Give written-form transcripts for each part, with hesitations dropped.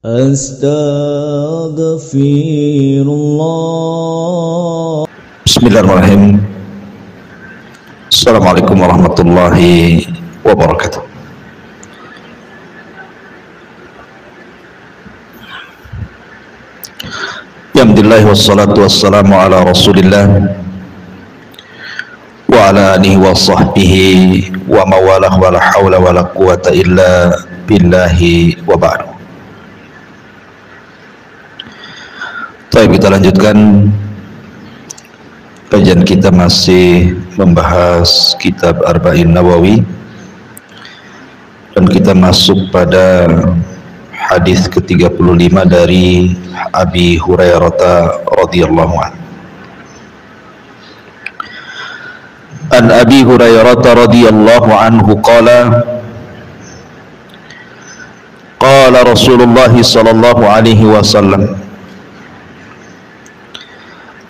Astaghfirullah. Bismillahirrahmanirrahim. Assalamualaikum warahmatullahi wabarakatuh. Alhamdulillah wassalatu wassalamu ala Rasulillah wa ala alihi wa sahbihi wa mawalah wa la hawla wa la quwata illa billahi wa ba'du. Baik, kita lanjutkan kajian kita, masih membahas kitab Arba'in Nawawi, dan kita masuk pada hadis ke-35 dari Abi Hurairah radhiyallahu anhu. An Abi Hurairah radhiyallahu anhu qala qala Rasulullah sallallahu alaihi wasallam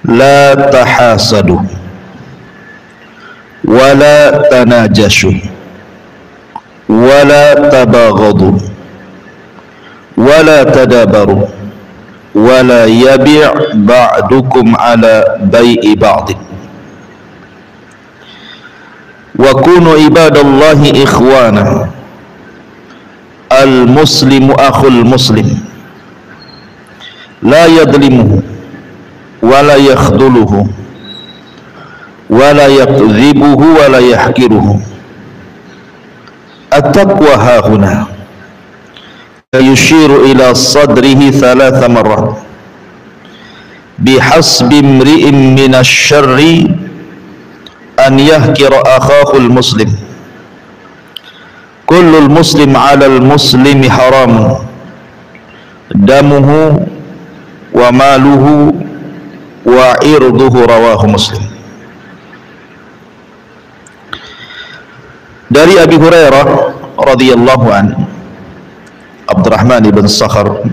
la tahasadu wa la tanajashu wa la tabaghadu wa la tadabaru wa la yabi' ba'dukum ala bai'i ba'd wa kunu ibadallahi ikhwana al muslimu akhul muslim la yadlimuhu wa la yakhdhuluhu wa la yakdhibuhu wa la yahqiruhu. At-taqwa hahuna. Yushiru ila sadrihi thalatha marrat bihasbi imri'in minasyarri an yahkira akhahul muslim. Kullul muslim 'alal muslimi haram damuhu wa maluhu wa irduhu, rawahu Muslim. Dari Abi Hurairah radhiyallahu anhu, Abdurrahman ibn Sakhar,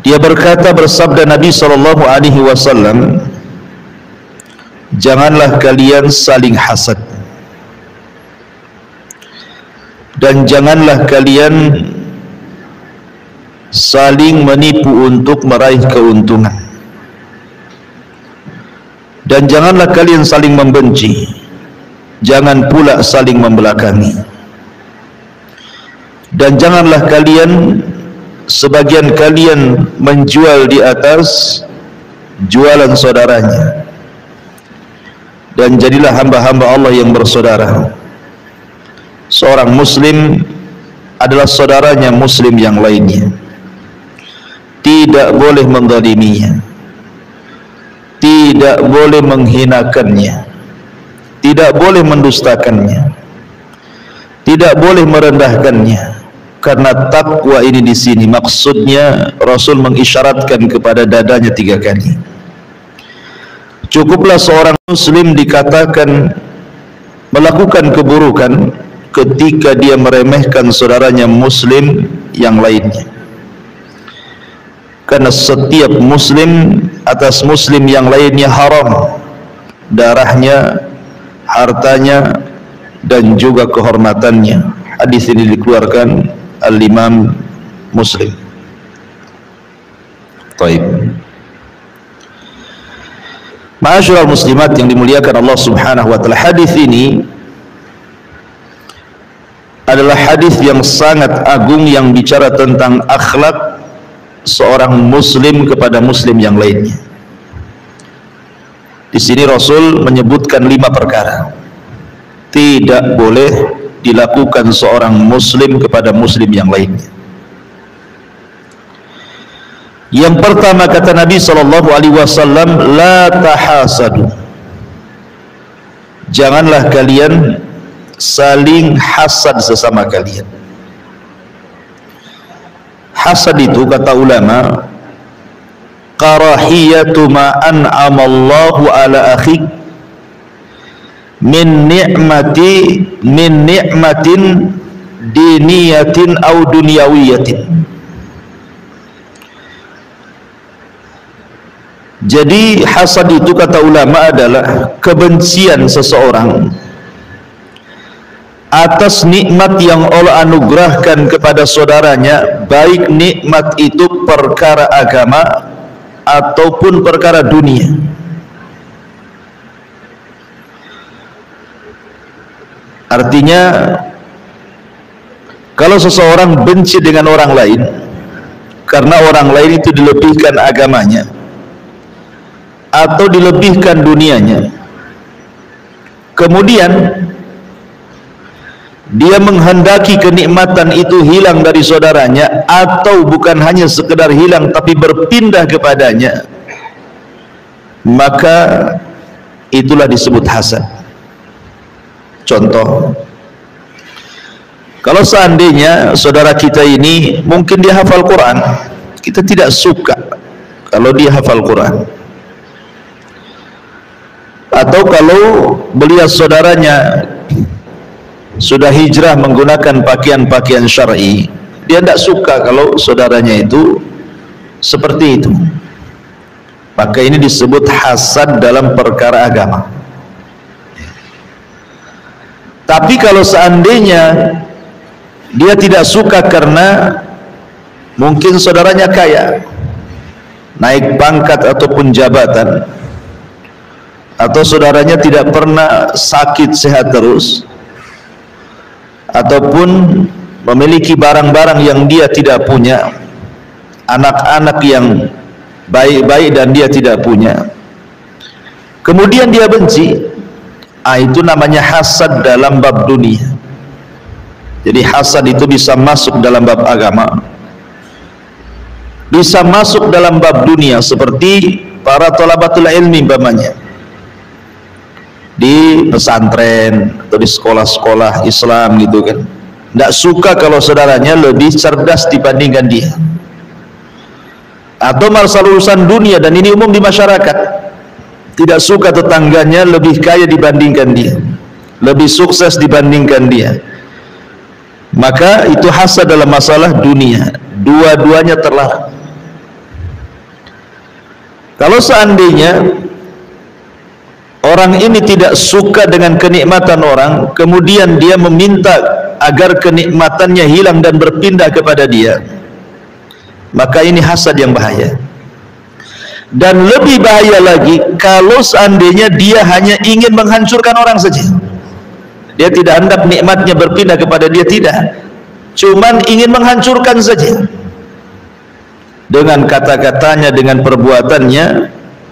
dia berkata, bersabda Nabi sallallahu alaihi wasallam, janganlah kalian saling hasad dan janganlah kalian saling menipu untuk meraih keuntungan, dan janganlah kalian saling membenci, jangan pula saling membelakangi, dan janganlah kalian sebagian kalian menjual di atas jualan saudaranya, dan jadilah hamba-hamba Allah yang bersaudara. Seorang muslim adalah saudaranya muslim yang lainnya, tidak boleh menzaliminya, tidak boleh menghinakannya, tidak boleh mendustakannya, tidak boleh merendahkannya. Karena takwa ini di sini maksudnya Rasul mengisyaratkan kepada dadanya 3 kali. Cukuplah seorang muslim dikatakan melakukan keburukan ketika dia meremehkan saudaranya muslim yang lainnya. Karena setiap muslim atas muslim yang lainnya haram darahnya, hartanya, dan juga kehormatannya. Hadis ini dikeluarkan Al-Imam Muslim. Taib. Ma'asyiral muslimat yang dimuliakan Allah Subhanahu wa taala, hadis ini adalah hadis yang sangat agung yang bicara tentang akhlak seorang muslim kepada muslim yang lainnya. Di sini Rasul menyebutkan 5 perkara tidak boleh dilakukan seorang muslim kepada muslim yang lainnya. Yang pertama, kata Nabi sallallahu alaihi wasallam, la tahasadu. Janganlah kalian saling hasad sesama kalian. Hasad itu, kata ulama, karahiyatu ma an'amallahu ala akhik min ni'matin diniyatin au dunyawiyatin. Jadi hasad itu, kata ulama, adalah kebencian seseorang atas nikmat yang Allah anugerahkan kepada saudaranya, baik nikmat itu perkara agama ataupun perkara dunia. Artinya, kalau seseorang benci dengan orang lain karena orang lain itu dilebihkan agamanya atau dilebihkan dunianya, kemudian dia menghendaki kenikmatan itu hilang dari saudaranya, atau bukan hanya sekedar hilang tapi berpindah kepadanya, maka itulah disebut hasad. Contoh, kalau seandainya saudara kita ini mungkin dia hafal Quran, kita tidak suka kalau dia hafal Quran, atau kalau melihat saudaranya sudah hijrah menggunakan pakaian-pakaian syar'i, dia tidak suka kalau saudaranya itu seperti itu, maka ini disebut hasad dalam perkara agama. Tapi kalau seandainya dia tidak suka karena mungkin saudaranya kaya, naik pangkat ataupun jabatan, atau saudaranya tidak pernah sakit sehat terus, ataupun memiliki barang-barang yang dia tidak punya, anak-anak yang baik-baik dan dia tidak punya, kemudian dia benci, itu namanya hasad dalam bab dunia. Jadi hasad itu bisa masuk dalam bab agama, bisa masuk dalam bab dunia, seperti para thalabatul ilmi umpamanya di pesantren atau di sekolah-sekolah Islam gitu kan, tidak suka kalau saudaranya lebih cerdas dibandingkan dia, atau masalah urusan dunia, dan ini umum di masyarakat, tidak suka tetangganya lebih kaya dibandingkan dia, lebih sukses dibandingkan dia, maka itu hasad dalam masalah dunia. Dua-duanya terlarang. Kalau seandainya orang ini tidak suka dengan kenikmatan orang, kemudian dia meminta agar kenikmatannya hilang dan berpindah kepada dia, maka ini hasad yang bahaya. Dan lebih bahaya lagi kalau seandainya dia hanya ingin menghancurkan orang saja, dia tidak hendak nikmatnya berpindah kepada dia, tidak, cuman ingin menghancurkan saja dengan kata-katanya, dengan perbuatannya,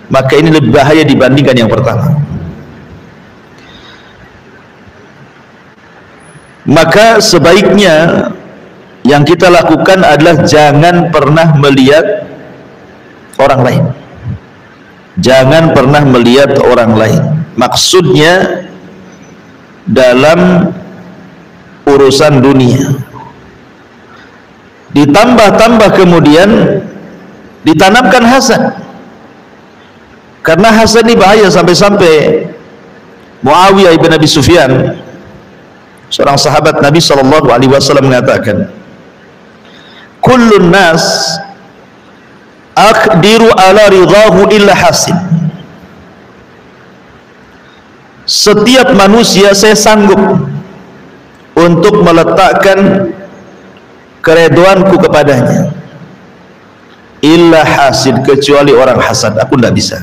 maka ini lebih bahaya dibandingkan yang pertama. Maka sebaiknya yang kita lakukan adalah jangan pernah melihat orang lain, jangan pernah melihat orang lain, maksudnya dalam urusan dunia. Ditambah-tambah kemudian ditanamkan hasad, karena hasad ini bahaya. Sampai-sampai Muawiyah ibn Abi Sufyan, seorang sahabat Nabi SAW, mengatakan, kullun nas aqdiru ala ridahu illa hasin. Setiap manusia saya sanggup untuk meletakkan keredoanku kepadanya, illa hasid, kecuali orang hasad, aku tidak bisa.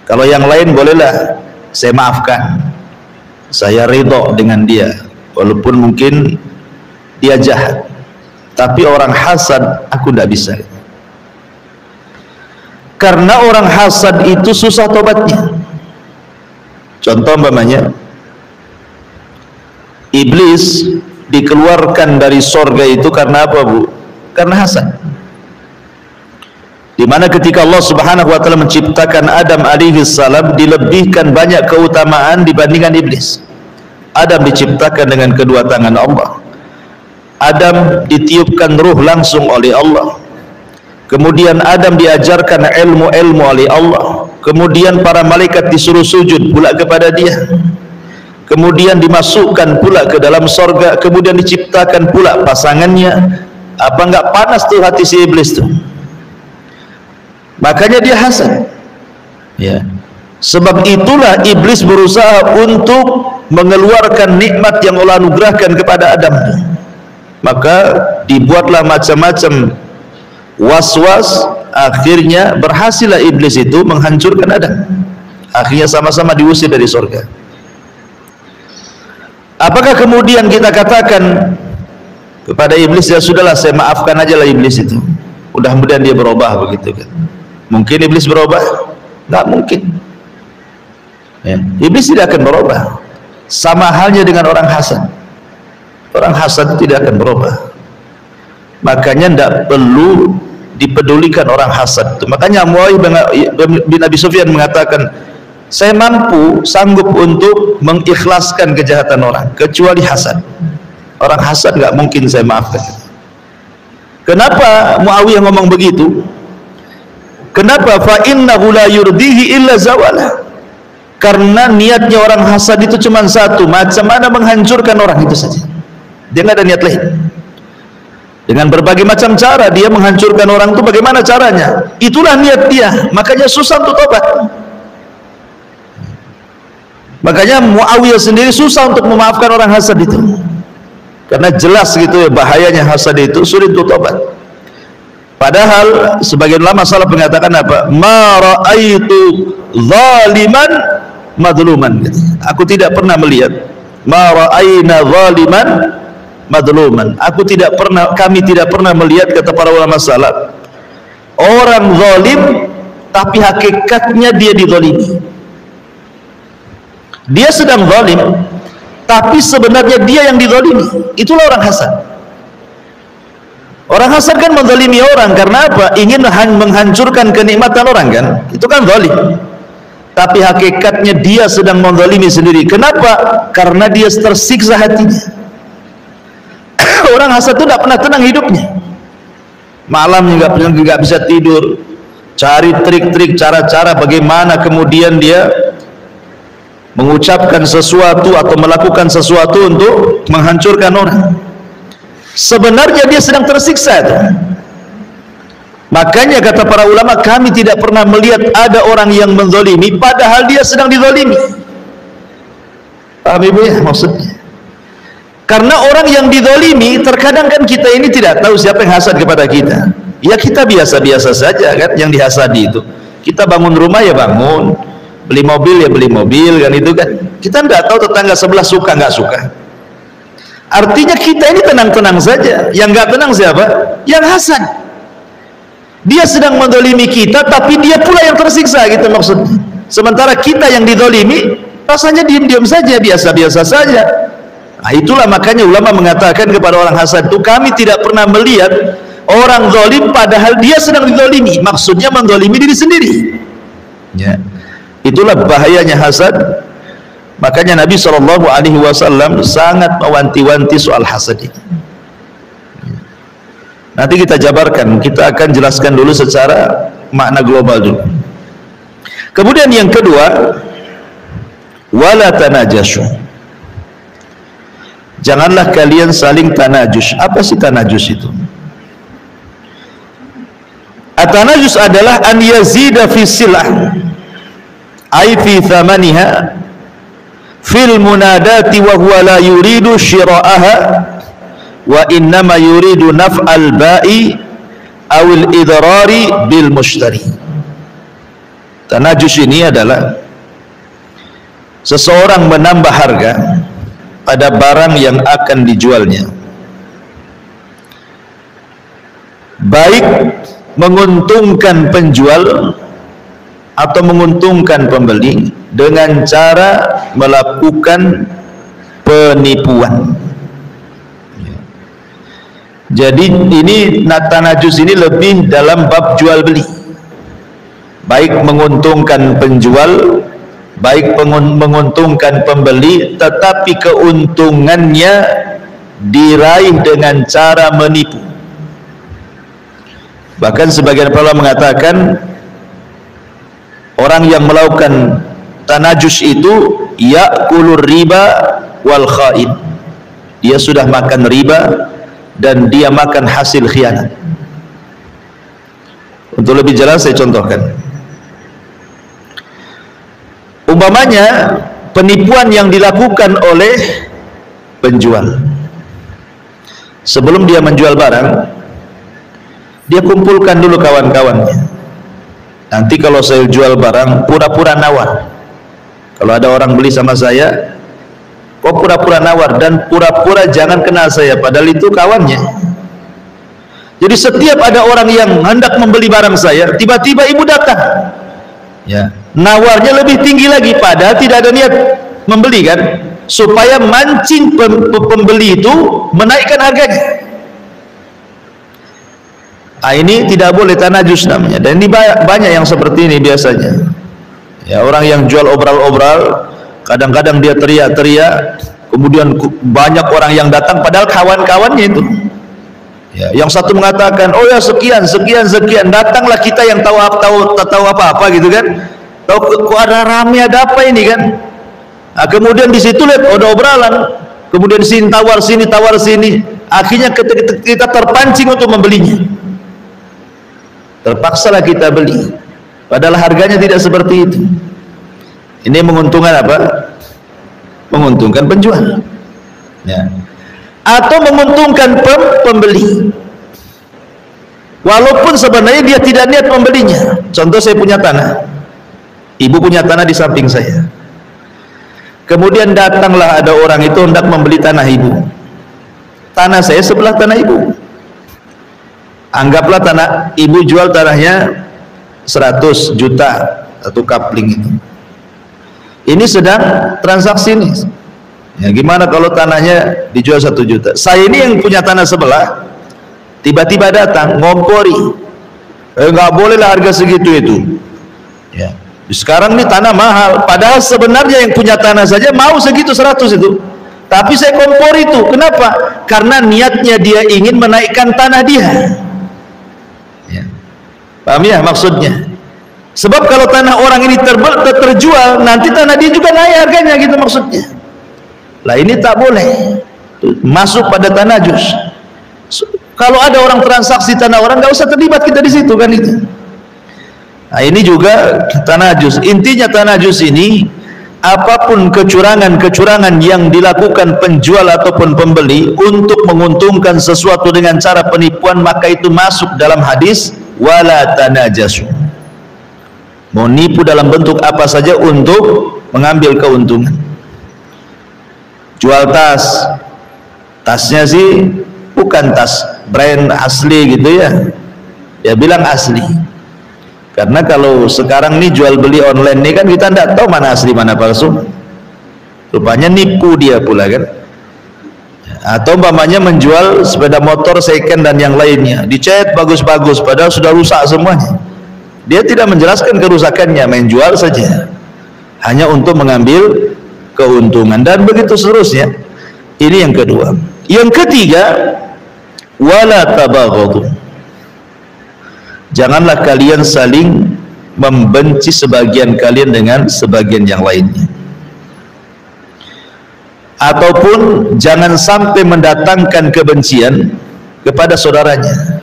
Kalau yang lain bolehlah saya maafkan, saya ridho dengan dia walaupun mungkin dia jahat, tapi orang hasad aku tidak bisa. Karena orang hasad itu susah tobatnya. Contoh umpamanya, iblis dikeluarkan dari sorga itu karena apa, Bu? Karena hasad. Dimana ketika Allah Subhanahu wa ta'ala menciptakan Adam alaihi salam, dilebihkan banyak keutamaan dibandingkan iblis. Adam diciptakan dengan kedua tangan Allah, Adam ditiupkan ruh langsung oleh Allah, kemudian Adam diajarkan ilmu-ilmu oleh Allah, kemudian para malaikat disuruh sujud pula kepada dia, kemudian dimasukkan pula ke dalam sorga, kemudian diciptakan pula pasangannya. Apa enggak panas tuh hati si iblis tuh? Makanya dia hasad, ya. Sebab itulah iblis berusaha untuk mengeluarkan nikmat yang Allah anugerahkan kepada Adam. Maka dibuatlah macam-macam was-was, akhirnya berhasillah iblis itu menghancurkan Adam. Akhirnya sama-sama diusir dari surga. Apakah kemudian kita katakan kepada iblis, ya sudahlah saya maafkan aja lah iblis itu, mudah-mudahan dia berubah, begitu kan? Mungkin iblis berubah? Nggak mungkin ya. Iblis tidak akan berubah. Sama halnya dengan orang hasad. Orang hasad tidak akan berubah. Makanya tidak perlu dipedulikan orang hasad itu. Makanya Muawiyah bin Abi Sufyan mengatakan, saya sanggup untuk mengikhlaskan kejahatan orang, kecuali hasad. Orang hasad nggak mungkin saya maafkan. Kenapa Muawiyah ngomong begitu? Kenapa? Fa innahu la yurdihi illa zawala. Karena niatnya orang hasad itu cuma satu, macam mana menghancurkan orang itu saja. Dia nggak ada niat lain. Dengan berbagai macam cara dia menghancurkan orang itu. Bagaimana caranya? Itulah niat dia. Makanya susah untuk tobat. Makanya Muawiyah sendiri susah untuk memaafkan orang hasad itu. Karena jelas gitu ya bahayanya hasad itu, sulit untuk tobat. Padahal sebagian ulama salaf mengatakan apa? Ma ra'aitu zaliman madluman. Aku tidak pernah melihat ma ra'aina zaliman madluman. Kami tidak pernah melihat, kata para ulama salaf, orang zalim tapi hakikatnya dia dizalimi. Dia sedang zalim tapi sebenarnya dia yang dizalimi. Itulah orang hasad. Orang hasad kan menzalimi orang karena apa? Ingin menghancurkan kenikmatan orang kan? Itu kan zalim. Tapi hakikatnya dia sedang menzalimi sendiri. Kenapa? Karena dia tersiksa hatinya. Orang hasad itu tidak pernah tenang hidupnya. Malamnya nggak bisa tidur, cari trik-trik, cara-cara bagaimana kemudian dia mengucapkan sesuatu atau melakukan sesuatu untuk menghancurkan orang. Sebenarnya dia sedang tersiksa itu. Makanya kata para ulama, kami tidak pernah melihat ada orang yang menzalimi padahal dia sedang dizalimi. Paham ibu ya maksudnya? Karena orang yang dizalimi, terkadang kan kita ini tidak tahu siapa yang hasad kepada kita. Ya kita biasa-biasa saja kan yang dihasadi itu. Kita bangun rumah ya bangun, beli mobil ya beli mobil kan, itu kan. Kita tidak tahu tetangga sebelah suka nggak suka. Artinya kita ini tenang-tenang saja. Yang nggak tenang siapa? Yang hasad. Dia sedang menzalimi kita, tapi dia pula yang tersiksa gitu maksudnya. Sementara kita yang dizalimi rasanya diam-diam saja, biasa-biasa saja. Nah, itulah makanya ulama mengatakan kepada orang hasad itu, kami tidak pernah melihat orang zalim padahal dia sedang dizalimi. Maksudnya menzalimi diri sendiri. Ya. Itulah bahayanya hasad. Makanya Nabi SAW sangat mewanti-wanti soal hasad ini. Nanti kita jabarkan, kita akan jelaskan dulu secara makna global dulu. Kemudian yang kedua, wala tanajashu. Janganlah kalian saling tanajus. Apa sih tanajus itu? At-tanajus adalah an yazida fi silah, ay fi thamaniha, fil munadati wa huwa la yuridu shira'aha wa innama yuridu naf'al ba'i awil idrari bil mushtari. Tanajus ini adalah seseorang menambah harga pada barang yang akan dijualnya, baik menguntungkan penjual atau menguntungkan pembeli dengan cara melakukan penipuan. Jadi ini tanajus ini lebih dalam bab jual beli, baik menguntungkan penjual, baik menguntungkan pembeli, tetapi keuntungannya diraih dengan cara menipu. Bahkan sebagian para ulama mengatakan orang yang melakukan tanajus itu ya'kulur riba wal kha'in, dia sudah makan riba dan dia makan hasil khianat. Untuk lebih jelas saya contohkan. Umpamanya penipuan yang dilakukan oleh penjual, sebelum dia menjual barang, dia kumpulkan dulu kawan-kawannya. Nanti kalau saya jual barang, pura-pura nawar. Kalau ada orang beli sama saya, kok pura-pura nawar, dan pura-pura jangan kenal saya, padahal itu kawannya. Jadi setiap ada orang yang hendak membeli barang saya, tiba-tiba ibu datang, ya, nawarnya lebih tinggi lagi, padahal tidak ada niat membeli kan, supaya mancing pembeli itu menaikkan harganya. Ini tidak boleh, tanajus namanya. Dan ini banyak yang seperti ini biasanya. Ya, orang yang jual obral-obral, kadang-kadang dia teriak-teriak, kemudian banyak orang yang datang padahal kawan-kawannya itu. Ya, yang satu mengatakan, oh ya sekian, datanglah kita yang tahu apa-apa gitu kan. Tahu kok ada rame, ada apa ini kan? Nah, kemudian di situ lihat ada obralan, kemudian sini tawar sini, akhirnya kita terpancing untuk membelinya. Terpaksalah kita beli, padahal harganya tidak seperti itu. Ini menguntungkan apa? Menguntungkan penjual, ya, atau menguntungkan pembeli, walaupun sebenarnya dia tidak niat membelinya. Contoh, saya punya tanah, ibu punya tanah di samping saya, kemudian datanglah ada orang itu hendak membeli tanah ibu. Tanah saya sebelah tanah ibu. Anggaplah tanah ibu jual tanahnya 100 juta, satu kapling itu. Ini sedang transaksi ini. Ya, gimana kalau tanahnya dijual 1 juta? Saya ini yang punya tanah sebelah, tiba-tiba datang ngompori, nggak bolehlah harga segitu itu. Ya, sekarang ini tanah mahal, padahal sebenarnya yang punya tanah saja mau segitu 100 itu. Tapi saya kompori itu. Kenapa? Karena niatnya dia ingin menaikkan tanah dia. Ya. Paham ya maksudnya? Sebab kalau tanah orang ini terjual, nanti tanah dia juga naik harganya, gitu maksudnya. Lah ini tak boleh masuk pada tanajus. Kalau ada orang transaksi tanah orang, nggak usah terlibat kita di situ kan itu. Nah, ini juga tanajus. Intinya tanajus ini, apapun kecurangan yang dilakukan penjual ataupun pembeli untuk menguntungkan sesuatu dengan cara penipuan, maka itu masuk dalam hadis wala tanajasu. Menipu dalam bentuk apa saja untuk mengambil keuntungan. Jual tasnya sih bukan tas brand asli gitu ya, dia bilang asli. Karena kalau sekarang nih jual beli online nih kan kita tidak tahu mana asli mana palsu. Rupanya nipu dia pula kan. Atau umpamanya menjual sepeda motor second dan yang lainnya, dicat bagus-bagus padahal sudah rusak semuanya. Dia tidak menjelaskan kerusakannya, main jual saja, hanya untuk mengambil keuntungan, dan begitu seterusnya. Ini yang kedua. Yang ketiga, wala tabaghadu. Janganlah kalian saling membenci sebagian kalian dengan sebagian yang lainnya, ataupun jangan sampai mendatangkan kebencian kepada saudaranya.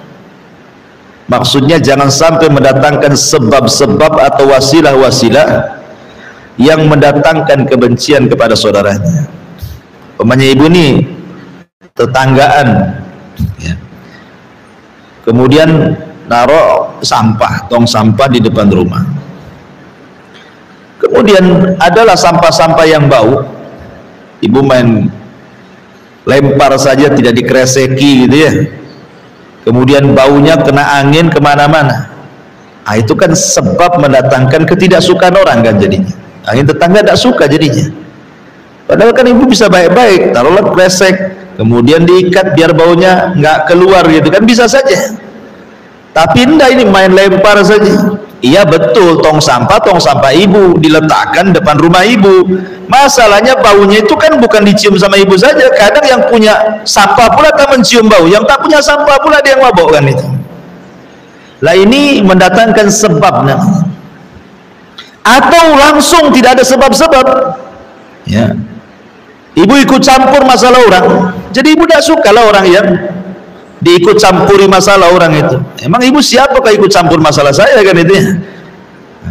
Maksudnya jangan sampai mendatangkan sebab-sebab atau wasilah-wasilah yang mendatangkan kebencian kepada saudaranya. Umpamanya ibu nih tetanggaan, ya, kemudian naruh tong sampah di depan rumah, kemudian adalah sampah-sampah yang bau, ibu main lempar saja tidak dikreseki gitu ya, kemudian baunya kena angin kemana-mana. Nah, itu kan sebab mendatangkan ketidaksukaan orang kan jadinya. Angin tetangga tidak suka jadinya. Padahal kan ibu bisa baik-baik, taruhlah kresek, kemudian diikat biar baunya nggak keluar gitu kan, bisa saja. Tapi enggak, ini main lempar saja. Iya betul, tong sampah ibu diletakkan depan rumah ibu. Masalahnya baunya itu kan bukan dicium sama ibu saja, kadang yang punya sampah pula tak mencium bau, yang tak punya sampah pula dia yang mabok kan itu. Lah ini mendatangkan sebab namanya. Atau langsung tidak ada sebab-sebab, ya, ibu ikut campur masalah orang, jadi ibu tidak suka lah orang yang diikut campuri masalah orang itu. Emang ibu siapakah ikut campur masalah saya kan itu ya?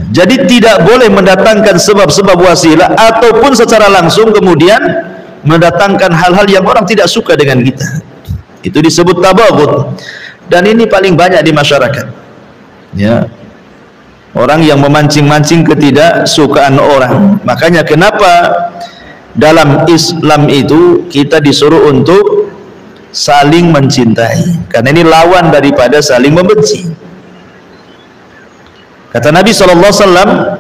Jadi tidak boleh mendatangkan sebab-sebab wasilah ataupun secara langsung kemudian mendatangkan hal-hal yang orang tidak suka dengan kita. Itu disebut tabaghut. Dan ini paling banyak di masyarakat. Ya. Orang yang memancing-mancing ketidaksukaan orang. Makanya kenapa dalam Islam itu kita disuruh untuk saling mencintai. Karena ini lawan daripada saling membenci. Kata Nabi SAW,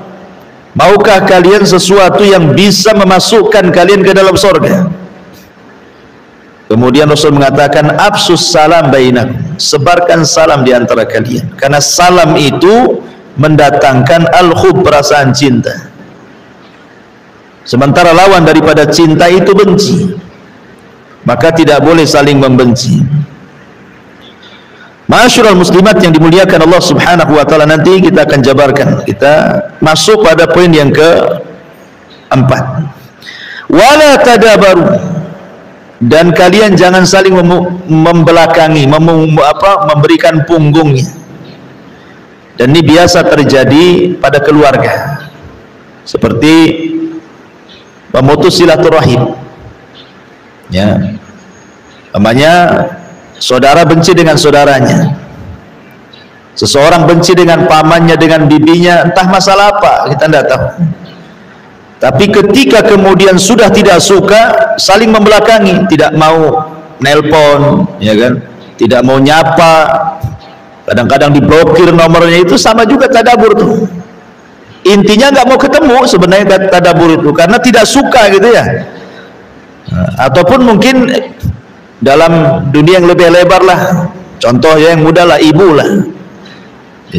maukah kalian sesuatu yang bisa memasukkan kalian ke dalam surga? Kemudian Rasul mengatakan, afsus salam bainakum, sebarkan salam di antara kalian. Karena salam itu mendatangkan al-hub, perasaan cinta. Sementara lawan daripada cinta itu benci. Maka tidak boleh saling membenci. Ma'asyiral muslimat yang dimuliakan Allah Subhanahu wa taala, nanti kita akan jabarkan. Kita masuk pada poin yang keempat. Wala tadabaru, dan kalian jangan saling membelakangi, memberikan punggungnya. Dan ini biasa terjadi pada keluarga. Seperti memutus silaturahim. Ya. Namanya saudara benci dengan saudaranya, seseorang benci dengan pamannya, dengan bibinya, entah masalah apa, kita tidak tahu. Tapi ketika kemudian sudah tidak suka, saling membelakangi, tidak mau nelpon, ya kan, tidak mau nyapa, kadang-kadang diblokir nomornya, itu sama juga tadabur tuh. Intinya nggak mau ketemu sebenarnya tadabur itu, karena tidak suka gitu ya. Ataupun mungkin dalam dunia yang lebih lebar lah, contoh yang mudah lah, ibu lah,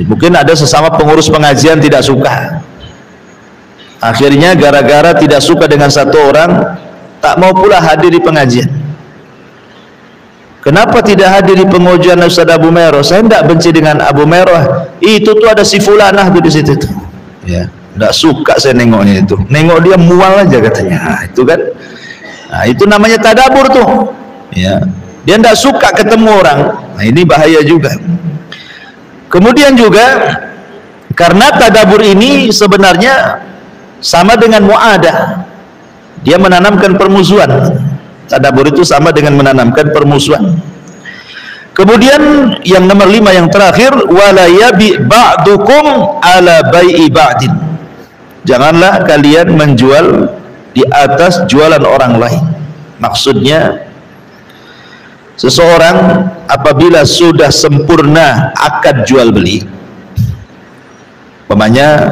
mungkin ada sesama pengurus pengajian tidak suka, akhirnya gara-gara tidak suka dengan satu orang, tak mau pula hadir di pengajian. Kenapa tidak hadir di pengajian Ustaz Abu Merah? Saya tidak benci dengan Abu Merah, itu tuh ada si fulanah tuh di situ tuh, ya, tidak suka saya nengoknya itu, nengok dia mual aja katanya. Nah, itu kan, nah, itu namanya tadabur tuh. Ya, dia tidak suka ketemu orang. Nah, ini bahaya juga. Kemudian juga karena tadabur ini sebenarnya sama dengan muadah, dia menanamkan permusuhan. Tadabur itu sama dengan menanamkan permusuhan. Kemudian yang nomor 5 yang terakhir, wala yabi ba'dukum ala bai'i ba'din. Janganlah kalian menjual di atas jualan orang lain. Maksudnya seseorang apabila sudah sempurna akad jual beli, umpamanya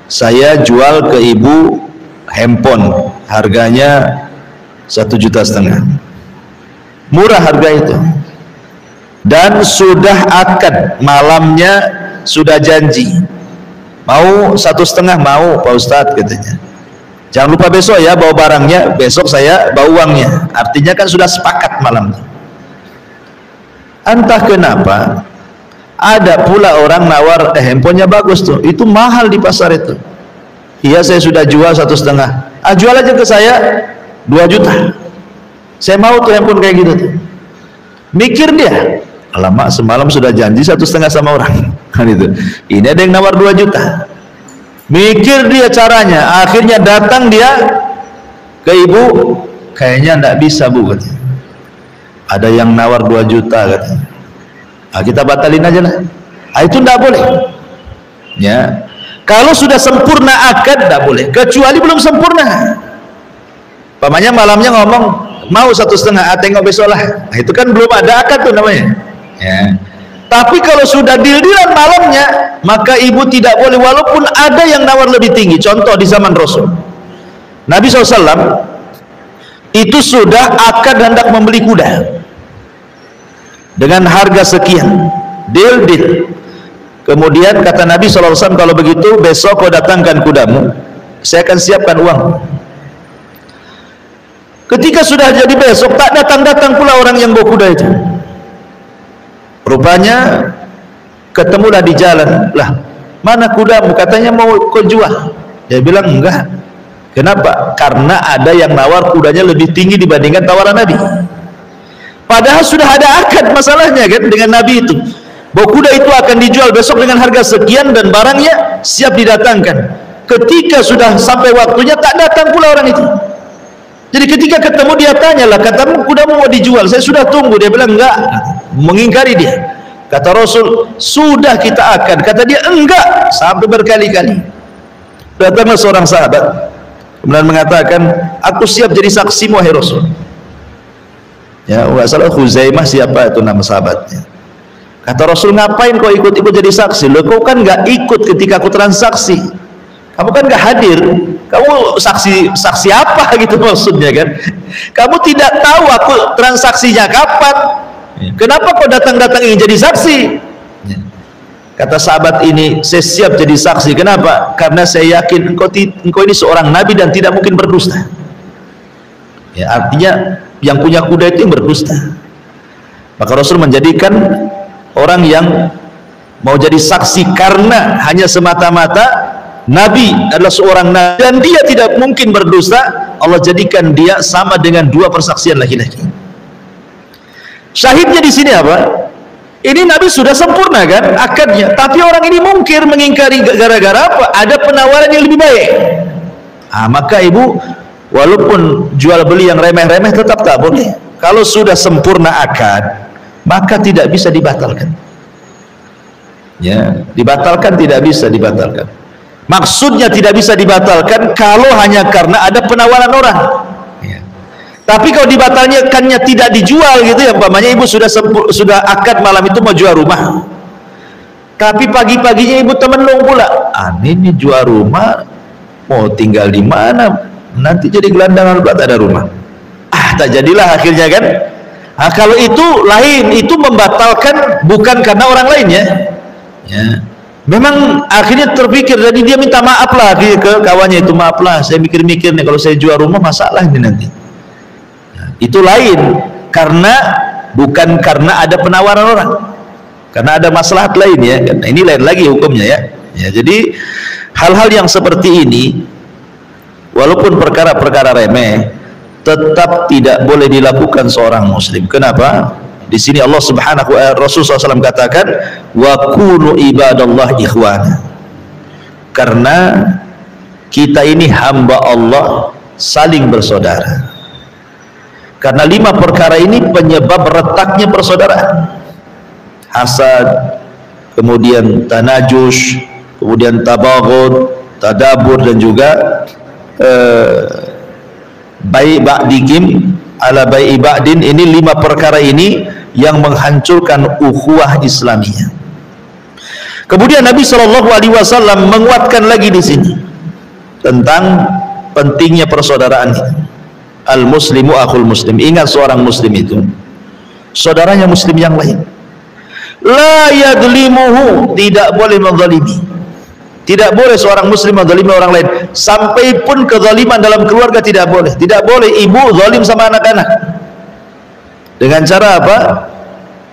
saya jual ke ibu handphone harganya 1,5 juta, murah harga itu, dan sudah akad, malamnya sudah janji mau 1,5, mau Pak Ustadz katanya, jangan lupa besok ya bawa barangnya, besok saya bawa uangnya, artinya kan sudah sepakat malam. Entah kenapa ada pula orang nawar, handphonenya bagus tuh, itu mahal di pasar itu. Iya saya sudah jual 1,5, jual aja ke saya 2 juta, saya mau tuh handphone kayak gitu tuh. Mikir dia, alamak semalam sudah janji 1,5 sama orang kan itu, ini ada yang nawar 2 juta. Mikir dia caranya, akhirnya datang dia ke ibu, kayaknya enggak bisa bu katanya, ada yang nawar 2 juta katanya. Nah, kita batalin aja lah. Nah, itu tidak boleh. Ya, kalau sudah sempurna akad tidak boleh, kecuali belum sempurna. Pamannya malamnya ngomong mau 1,5, tengok besok lah. Nah, itu kan belum ada akad tuh namanya. Ya. Tapi kalau sudah deal-dealan malamnya, maka ibu tidak boleh, walaupun ada yang nawar lebih tinggi. Contoh di zaman Rasul, Nabi SAW itu sudah akad hendak membeli kuda dengan harga sekian, deal. Kemudian kata Nabi SAW, kalau begitu besok kau datangkan kudamu, saya akan siapkan uang. Ketika sudah jadi besok, tak datang-datang pula orang yang bawa kuda itu. Rupanya ketemulah di jalan, lah mana kudamu, katanya mau kau jual. Dia bilang enggak. Kenapa? Karena ada yang nawar kudanya lebih tinggi dibandingkan tawaran Nabi. Padahal sudah ada akad masalahnya kan dengan Nabi itu, bahwa kuda itu akan dijual besok dengan harga sekian dan barangnya siap didatangkan. Ketika sudah sampai waktunya tak datang pula orang itu. Jadi ketika ketemu dia tanyalah, katamu kudamu mau dijual, saya sudah tunggu. Dia bilang enggak, mengingkari dia. Kata Rasul, sudah kita akan. Kata dia enggak, sampai berkali-kali. Datanglah seorang sahabat kemudian mengatakan, aku siap jadi saksi wahai Rasul. Ya, enggak salah Khuzaimah, siapa itu nama sahabatnya. Kata Rasul, ngapain kau ikut-ikut jadi saksi? Loh, kau kan enggak ikut ketika aku transaksi. Kamu kan enggak hadir. Kamu saksi apa gitu maksudnya kan? Kamu tidak tahu aku transaksinya kapan. Kenapa kau datang-datang ingin jadi saksi? Kata sahabat ini, saya siap jadi saksi. Kenapa? Karena saya yakin engkau ini seorang nabi dan tidak mungkin berdusta. Ya, artinya yang punya kuda itu yang berdusta. Maka Rasul menjadikan orang yang mau jadi saksi karena hanya semata-mata Nabi adalah seorang nabi dan dia tidak mungkin berdusta, Allah jadikan dia sama dengan dua persaksian laki-laki. Syahidnya di sini apa? Ini Nabi sudah sempurna kan akadnya, tapi orang ini mungkir, mengingkari gara-gara apa? Ada penawaran yang lebih baik. Maka ibu, walaupun jual beli yang remeh-remeh tetap tak boleh. Kalau sudah sempurna akad, maka tidak bisa dibatalkan. Ya, dibatalkan tidak bisa dibatalkan. Maksudnya tidak bisa dibatalkan kalau hanya karena ada penawaran orang. Ya. Tapi kalau dibatalkannya tidak dijual gitu ya, umpamanya ibu sudah akad malam itu mau jual rumah. Tapi pagi-paginya ibu temenung pula. Ini jual rumah mau tinggal di mana? Nanti jadi gelandangan pula tak ada rumah. Tak jadilah akhirnya kan. Kalau itu lain, itu membatalkan bukan karena orang lain ya. Ya. Memang akhirnya terpikir, jadi dia minta maaf lah ke kawannya itu, maaflah saya mikir-mikir nih kalau saya jual rumah masalah ini nanti. Nah, itu lain, karena bukan karena ada penawaran orang, karena ada maslahat lain ya. Nah, ini lain lagi hukumnya ya. Ya, jadi hal-hal yang seperti ini walaupun perkara-perkara remeh tetap tidak boleh dilakukan seorang muslim. Kenapa? Di sini Allah Subhanahu wa Rasul SAW katakan, wa kunu ibadallah ikhwana. Karena kita ini hamba Allah saling bersaudara. Karena 5 perkara ini penyebab retaknya persaudaraan. Hasad, kemudian tanajus, kemudian tabaghud, tadabur, dan juga bai' ba'dikum ala bai' ba'din. Ini 5 perkara ini yang menghancurkan ukhuwah Islamiyah. Kemudian Nabi SAW menguatkan lagi di sini tentang pentingnya persaudaraan ini. Al muslimu akhul muslim. Ingat, seorang muslim itu saudaranya muslim yang lain. La yadlimuhu, tidak boleh menzalimi. Tidak boleh seorang muslim menzalimi orang lain. Sampai pun kezaliman dalam keluarga tidak boleh. Tidak boleh ibu zalim sama anak-anak. Dengan cara apa?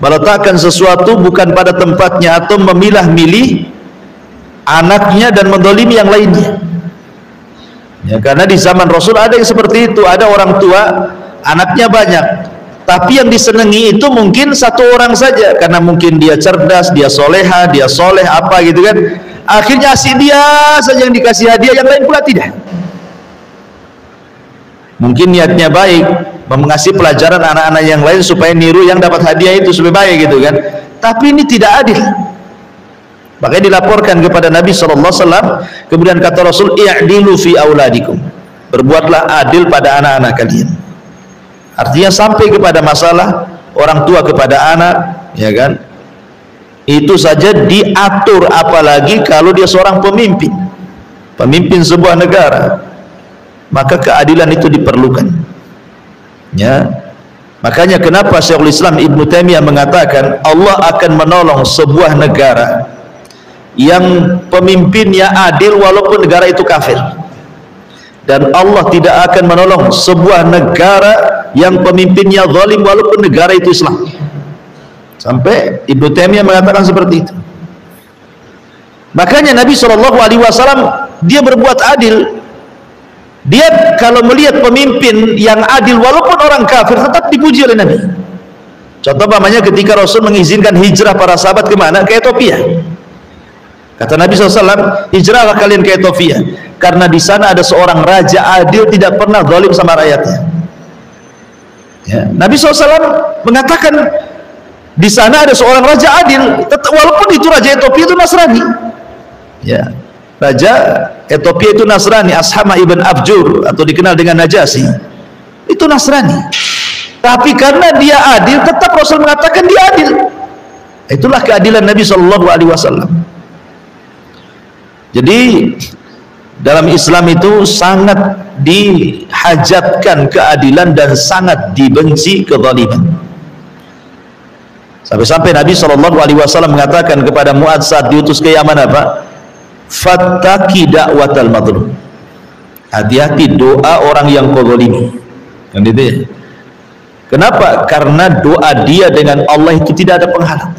Meletakkan sesuatu bukan pada tempatnya atau memilah-milih anaknya dan mendolimi yang lainnya. Ya, karena di zaman Rasul ada yang seperti itu. Ada orang tua anaknya banyak, tapi yang disenangi itu mungkin satu orang saja, karena mungkin dia cerdas, dia soleha, dia soleh apa gitu kan. Akhirnya si dia saja yang dikasih hadiah, yang lain pula tidak. Mungkin niatnya baik, mengasih pelajaran anak-anak yang lain supaya niru yang dapat hadiah itu supaya baik gitu kan. Tapi ini tidak adil. Makanya dilaporkan kepada Nabi SAW. Kemudian kata Rasul, i'dilu fi auladikum, berbuatlah adil pada anak-anak kalian. Artinya sampai kepada masalah orang tua kepada anak, ya kan, itu saja diatur, apalagi kalau dia seorang pemimpin sebuah negara, maka keadilan itu diperlukan. Ya, makanya kenapa Syekhul Islam Ibnu Taimiyah mengatakan Allah akan menolong sebuah negara yang pemimpinnya adil walaupun negara itu kafir, dan Allah tidak akan menolong sebuah negara yang pemimpinnya zalim walaupun negara itu Islam. Sampai Ibnu Taimiyah mengatakan seperti itu. Makanya Nabi SAW dia berbuat adil. Dia kalau melihat pemimpin yang adil walaupun orang kafir tetap dipuji oleh Nabi. Contoh umpamanya ketika Rasul mengizinkan hijrah para sahabat kemana? Ke Ethiopia. Kata Nabi SAW, hijrahlah kalian ke Ethiopia, karena di sana ada seorang raja adil, tidak pernah zalim sama rakyatnya. Ya. Nabi SAW mengatakan di sana ada seorang raja adil, walaupun itu raja Ethiopia itu Nasrani. Ya. Raja Ethiopia itu Nasrani, Ashama ibn Abjur atau dikenal dengan Najasyi, itu Nasrani. Tapi karena dia adil, tetap Rasul mengatakan dia adil. Itulah keadilan Nabi SAW. Jadi dalam Islam itu sangat dihajatkan keadilan dan sangat dibenci kezaliman. Sampai-sampai Nabi SAW mengatakan kepada Mu'adz saat diutus ke Yaman apa? Fattaqi da'watal madlum. Hati-hati doa orang yang kezalimi. Kan itu ya? Kenapa? Karena doa dia dengan Allah itu tidak ada penghalang.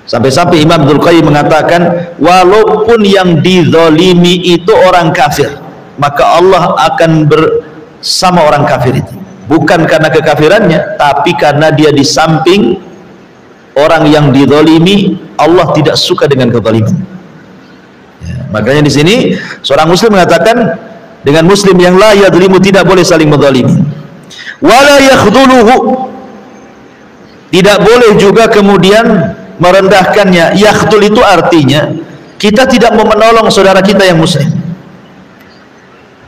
Sampai-sampai Imam Dzul Qayyim mengatakan, walaupun yang dizalimi itu orang kafir, maka Allah akan bersama orang kafir itu. Bukan karena kekafirannya, tapi karena dia di samping orang yang dizalimi. Allah tidak suka dengan kezaliman. Ya, makanya di sini seorang muslim mengatakan dengan muslim yang la yadzlimu, tidak boleh saling menzalimi. Wala yakhdhuluhu, tidak boleh juga kemudian merendahkannya. Yakhdul itu artinya kita tidak mau menolong saudara kita yang muslim.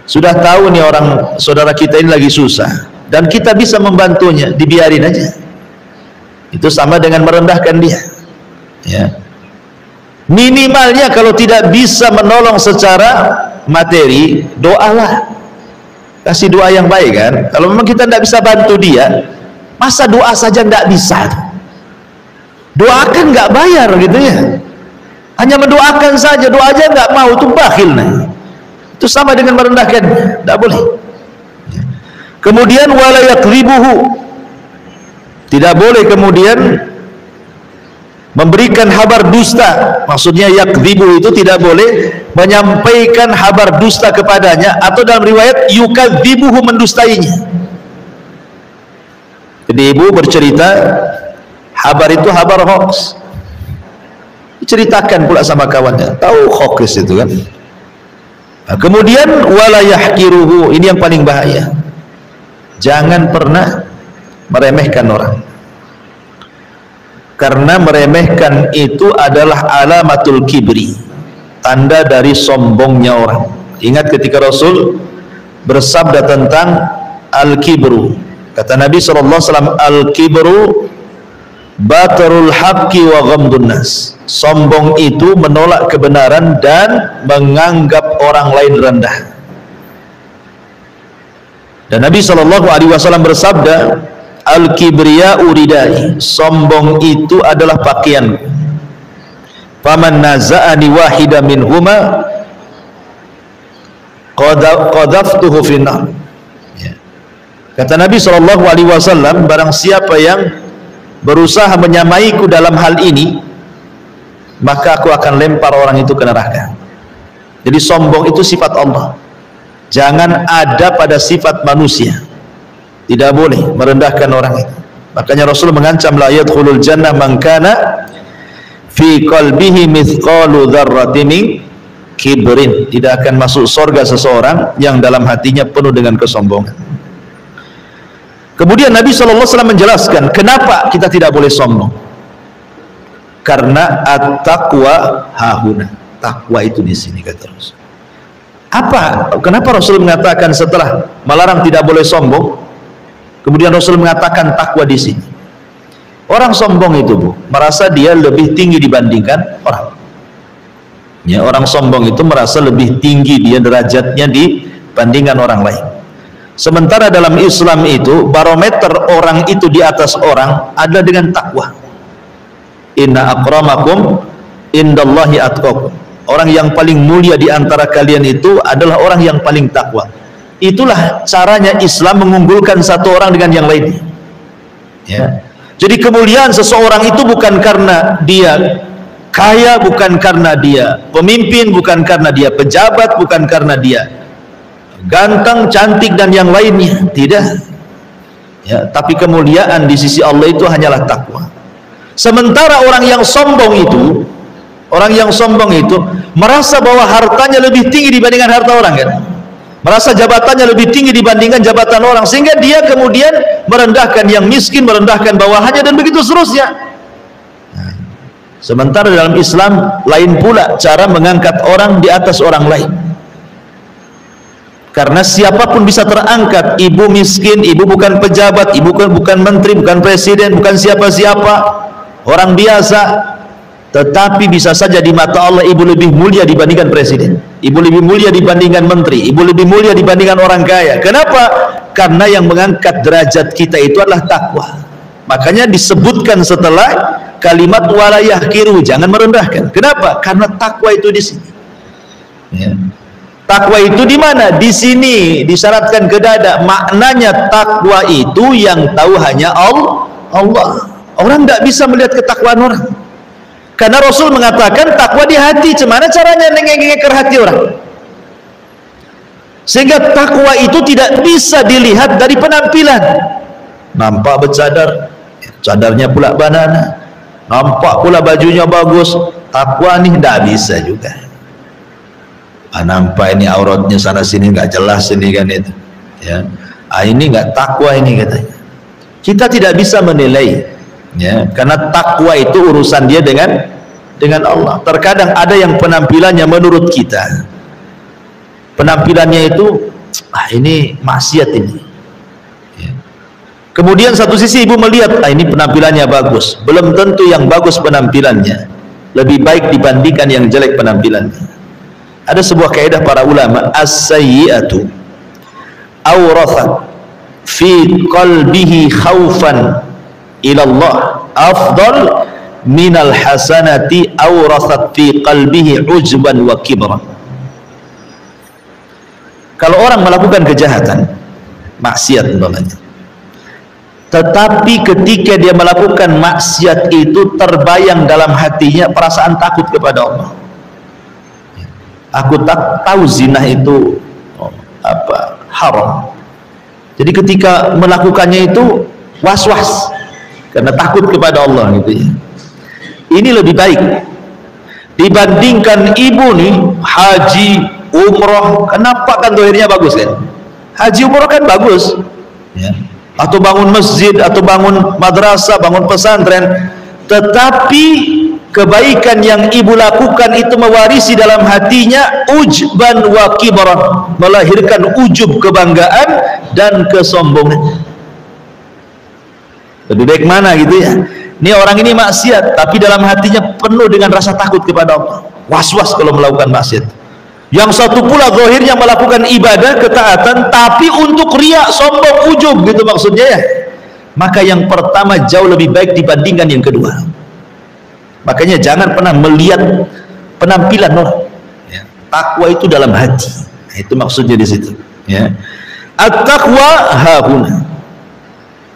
Sudah tahu nih orang saudara kita ini lagi susah dan kita bisa membantunya, dibiarin aja. Itu sama dengan merendahkan dia. Ya. Minimalnya kalau tidak bisa menolong secara materi, doalah. Kasih doa yang baik kan. Kalau memang kita tidak bisa bantu dia, masa doa saja tidak bisa? Doakan nggak bayar gitu ya, hanya mendoakan saja, doa aja nggak mau, itu bakhil. Nah, itu sama dengan merendahkan, tidak boleh. Kemudian wala yakribuhu, tidak boleh kemudian memberikan kabar dusta. Maksudnya yakribu itu tidak boleh menyampaikan kabar dusta kepadanya, atau dalam riwayat yukadzibuhu, mendustainya. Jadi ibu bercerita, kabar itu kabar hoax, ceritakan pula sama kawannya, tahu hoax itu kan. Nah, kemudian wala yahqiruhu, ini yang paling bahaya, jangan pernah meremehkan orang, karena meremehkan itu adalah alamatul kibri, tanda dari sombongnya orang. Ingat ketika Rasul bersabda tentang al-kibru, kata Nabi SAW, al-kibru batarul haqqi wa ghamdun nas. Sombong itu menolak kebenaran dan menganggap orang lain rendah. Dan Nabi SAW bersabda, al-kibriya'u ridai, sombong itu adalah pakaian. Faman naza'ani wahida minhuma qadhaftuhu finnar. Kata Nabi SAW, barang siapa yang berusaha menyamaiku dalam hal ini, maka aku akan lempar orang itu ke neraka. Jadi sombong itu sifat Allah, jangan ada pada sifat manusia. Tidak boleh merendahkan orang itu. Makanya Rasul mengancam, la yadkhulul jannah man kana fi qalbihi mithqalu dzarratin min kibrin. Tidak akan masuk surga seseorang yang dalam hatinya penuh dengan kesombongan. Kemudian Nabi SAW menjelaskan kenapa kita tidak boleh sombong. Karena at-taqwa hahuna, takwa itu di sini, kata Rasul. Kenapa Rasul mengatakan setelah melarang tidak boleh sombong, kemudian Rasul mengatakan takwa di sini? Orang sombong itu, Bu, merasa dia lebih tinggi dibandingkan orang. Ya, orang sombong itu merasa lebih tinggi dia derajatnya dibandingkan orang lain. Sementara dalam Islam itu barometer orang itu di atas orang adalah dengan takwa. Inna akramakum indallahi atqakum. Orang yang paling mulia di antara kalian itu adalah orang yang paling takwa. Itulah caranya Islam mengunggulkan satu orang dengan yang lainnya. Ya. Jadi kemuliaan seseorang itu bukan karena dia kaya, bukan karena dia pemimpin, bukan karena dia pejabat, bukan karena dia ganteng, cantik dan yang lainnya. Tidak. ya, tapi kemuliaan di sisi Allah itu hanyalah takwa. Sementara orang yang sombong itu merasa bahwa hartanya lebih tinggi dibandingkan harta orang, kan? Merasa jabatannya lebih tinggi dibandingkan jabatan orang, sehingga dia kemudian merendahkan yang miskin, merendahkan bawahannya, dan begitu seterusnya. Sementara dalam Islam lain pula cara mengangkat orang di atas orang lain. Karena siapapun bisa terangkat, ibu miskin, ibu bukan pejabat, ibu bukan menteri, bukan presiden, bukan siapa-siapa, orang biasa, tetapi bisa saja di mata Allah ibu lebih mulia dibandingkan presiden, ibu lebih mulia dibandingkan menteri, ibu lebih mulia dibandingkan orang kaya. Kenapa? Karena yang mengangkat derajat kita itu adalah takwa. Makanya disebutkan setelah kalimat wala yahkiru, jangan merendahkan. Kenapa? Karena takwa itu di sini. Ya. Takwa itu di mana? Di sini disyaratkan ke dada. Maknanya takwa itu yang tahu hanya Allah. Orang tidak bisa melihat ketakwaan orang. Karena Rasul mengatakan takwa di hati. Gimana caranya nengek-ngeker hati orang? Sehingga takwa itu tidak bisa dilihat dari penampilan. Nampak bercadar, cadarnya pula banana. Nampak pula bajunya bagus. Takwa nih tidak bisa juga. Nampak ini auratnya sana sini nggak jelas ini kan itu, ya. Ini nggak takwa ini katanya. Kita tidak bisa menilai, ya, karena takwa itu urusan dia dengan Allah. Terkadang ada yang penampilannya menurut kita, penampilannya itu ini maksiat ini, ya. Kemudian satu sisi ibu melihat ini penampilannya bagus, belum tentu yang bagus penampilannya lebih baik dibandingkan yang jelek penampilannya. Ada sebuah kaidah para ulama, as-sayyi'atu awrathat fi qalbihi khaufan ila Allah afdal minal hasanati awrathat fi qalbihi ujban wa kibran. Kalau orang melakukan kejahatan, maksiat umpamanya, tetapi ketika dia melakukan maksiat itu terbayang dalam hatinya perasaan takut kepada Allah. Aku tak tahu zina itu haram. Jadi ketika melakukannya itu was-was karena takut kepada Allah gitu ya. Ini lebih baik dibandingkan ibu nih haji, umroh. Kenapa? Kan dohirnya bagus kan? Haji umroh kan bagus, ya. Atau bangun masjid, atau bangun madrasah, bangun pesantren, tetapi kebaikan yang ibu lakukan itu mewarisi dalam hatinya ujban wa kibran, melahirkan ujub, kebanggaan, dan kesombongan. Lebih baik mana gitu ya? Ini orang ini maksiat, tapi dalam hatinya penuh dengan rasa takut kepada Allah, was-was kalau melakukan maksiat. Yang satu pula zahirnya melakukan ibadah, ketaatan, tapi untuk riya, sombong, ujub gitu maksudnya ya. Maka yang pertama jauh lebih baik dibandingkan yang kedua. Makanya jangan pernah melihat penampilan orang, ya. Takwa itu dalam hati. Nah, itu maksudnya di situ, ya. At-taqwa hahuna.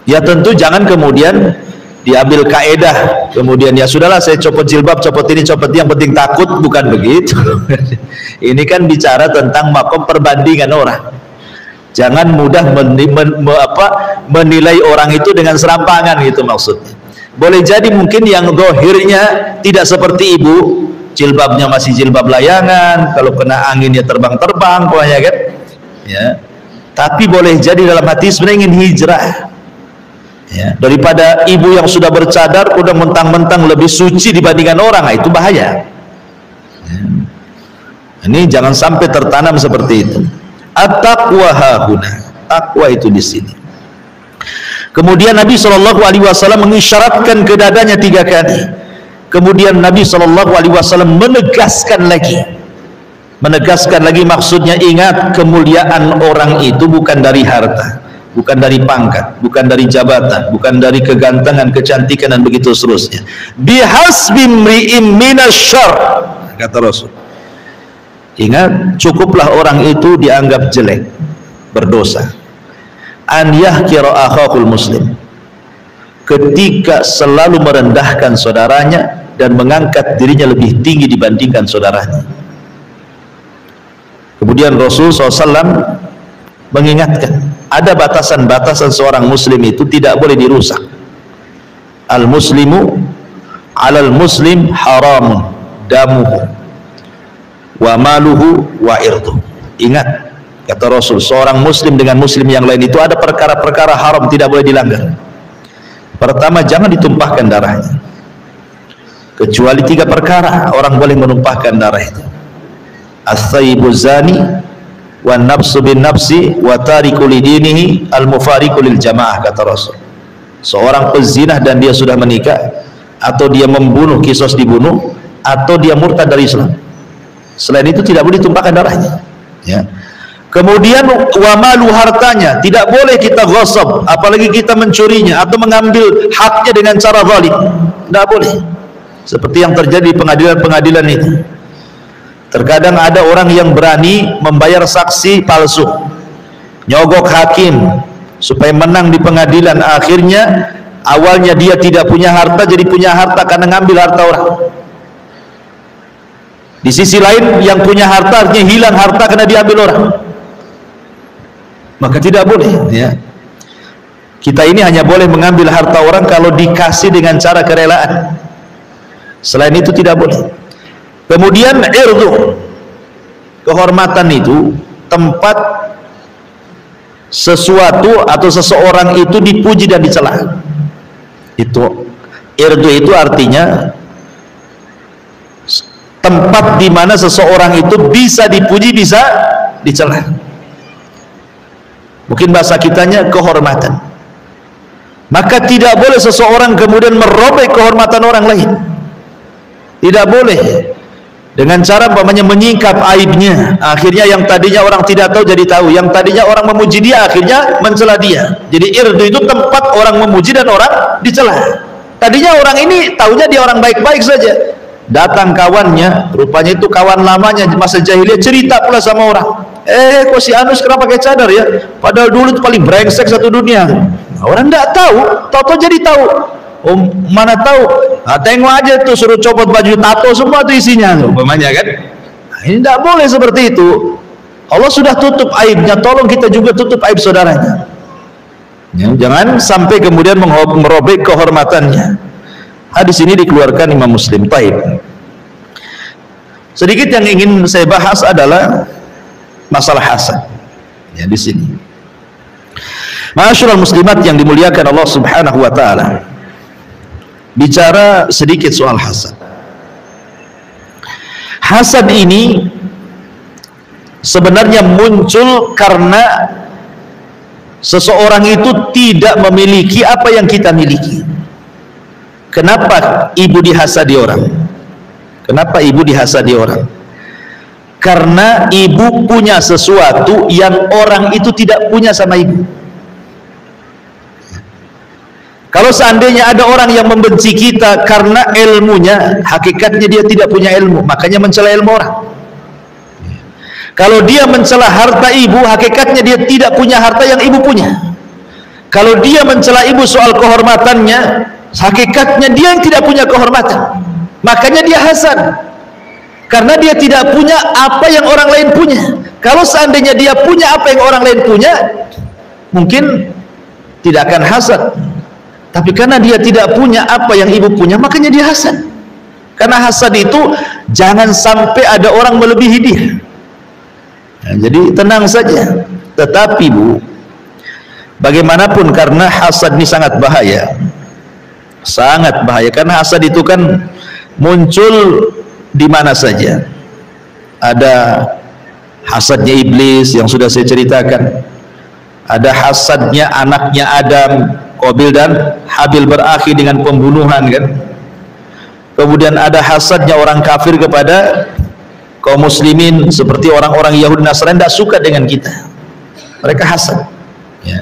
Ya tentu jangan kemudian diambil kaedah, kemudian ya sudahlah saya copot jilbab, copot ini, copot ini, yang penting takut, bukan begitu. Ini kan bicara tentang makom perbandingan orang. Jangan mudah menilai orang itu dengan serampangan gitu maksudnya. Boleh jadi mungkin yang zahirnya tidak seperti ibu, jilbabnya masih jilbab layangan, kalau kena angin ya terbang-terbang pokoknya kan, ya. Tapi boleh jadi dalam hati sebenarnya ingin hijrah, ya. Daripada ibu yang sudah bercadar udah mentang-mentang lebih suci dibandingkan orang, nah, itu bahaya, ya. Ini jangan sampai tertanam seperti itu. At-taqwa hahuna, takwa itu di sini. Kemudian Nabi SAW mengisyaratkan ke dadanya 3 kali. Kemudian Nabi SAW menegaskan lagi, maksudnya ingat, kemuliaan orang itu bukan dari harta, bukan dari pangkat, bukan dari jabatan, bukan dari kegantengan, kecantikan, dan begitu seterusnya. Bihasbi mri'im minasyarr, kata Rasul. Ingat, cukuplah orang itu dianggap jelek, berdosa, an yahkira akhahul muslim, ketika selalu merendahkan saudaranya dan mengangkat dirinya lebih tinggi dibandingkan saudaranya. Kemudian Rasul SAW mengingatkan, ada batasan-batasan seorang muslim itu tidak boleh dirusak. Al muslimu alal muslim haramun damuhu wa maluhu wa irduh. Ingat, kata Rasul, seorang muslim dengan muslim yang lain itu ada perkara-perkara haram tidak boleh dilanggar. Pertama, jangan ditumpahkan darahnya. Kecuali 3 perkara orang boleh menumpahkan darah itu. As-sayyibu zani wa nafsu bin nafsi wa tariku lidinihi al-mufariqu lil jamaah, kata Rasul. Seorang pezina dan dia sudah menikah, atau dia membunuh, kisos dibunuh, atau dia murtad dari Islam. Selain itu tidak boleh ditumpahkan darahnya, ya. Kemudian wa malu, hartanya tidak boleh kita ghasab, apalagi kita mencurinya atau mengambil haknya dengan cara zalim, tidak boleh. Seperti yang terjadi di pengadilan-pengadilan itu. Terkadang ada orang yang berani membayar saksi palsu, nyogok hakim supaya menang di pengadilan. Akhirnya awalnya dia tidak punya harta, jadi punya harta karena ngambil harta orang. Di sisi lain yang punya harta artinya hilang harta karena diambil orang. Maka tidak boleh, ya. Kita ini hanya boleh mengambil harta orang kalau dikasih dengan cara kerelaan. Selain itu tidak boleh. Kemudian irdu, kehormatan itu tempat sesuatu atau seseorang itu dipuji dan dicela. Itu irdu itu artinya tempat di mana seseorang itu bisa dipuji, bisa dicela. Mungkin bahasa kitanya kehormatan. Maka tidak boleh seseorang kemudian merobek kehormatan orang lain. Tidak boleh dengan cara umpamanya menyingkap aibnya. Akhirnya yang tadinya orang tidak tahu jadi tahu, yang tadinya orang memuji dia akhirnya mencela dia. Jadi irdu itu tempat orang memuji dan orang dicela. Tadinya orang ini taunya dia orang baik-baik saja. Datang kawannya, rupanya itu kawan lamanya masa jahiliyah, cerita pula sama orang. Kok si Anus kenapa pakai cadar ya? Padahal dulu itu paling brengsek satu dunia. Nah, orang tidak tahu, tahu jadi tahu. Oh, mana tahu? Nah, tengok aja tuh, suruh copot baju tato semua tuh isinya, umpamanya kan? Nah, ini tidak boleh seperti itu. Allah sudah tutup aibnya, tolong kita juga tutup aib saudaranya. Ya, jangan sampai kemudian merobek kehormatannya. Hadis ini dikeluarkan Imam Muslim. Taib. Sedikit yang ingin saya bahas adalah masalah hasad. Ya, di sini. Ma'asyiral muslimat yang dimuliakan Allah Subhanahu wa taala. Bicara sedikit soal hasad. Hasad ini sebenarnya muncul karena seseorang itu tidak memiliki apa yang kita miliki. Kenapa ibu dihasadi orang? Kenapa ibu dihasadi orang? Karena ibu punya sesuatu yang orang itu tidak punya sama ibu. Kalau seandainya ada orang yang membenci kita karena ilmunya, hakikatnya dia tidak punya ilmu, makanya mencela ilmu orang. Kalau dia mencela harta ibu, hakikatnya dia tidak punya harta yang ibu punya. Kalau dia mencela ibu soal kehormatannya, hakikatnya dia yang tidak punya kehormatan, makanya dia hasad karena dia tidak punya apa yang orang lain punya. Kalau seandainya dia punya apa yang orang lain punya, mungkin tidak akan hasad. Tapi karena dia tidak punya apa yang ibu punya, makanya dia hasad. Karena hasad itu jangan sampai ada orang melebihi dia. Nah, jadi tenang saja. Tetapi Bu, bagaimanapun karena hasad ini sangat bahaya. Sangat bahaya, karena hasad itu kan muncul di mana saja. Ada hasadnya iblis yang sudah saya ceritakan. Ada hasadnya anaknya Adam, Qabil dan Habil, berakhir dengan pembunuhan kan. Kemudian ada hasadnya orang kafir kepada kaum muslimin, seperti orang-orang Yahudi Nasrani tidak suka dengan kita, mereka hasad ya.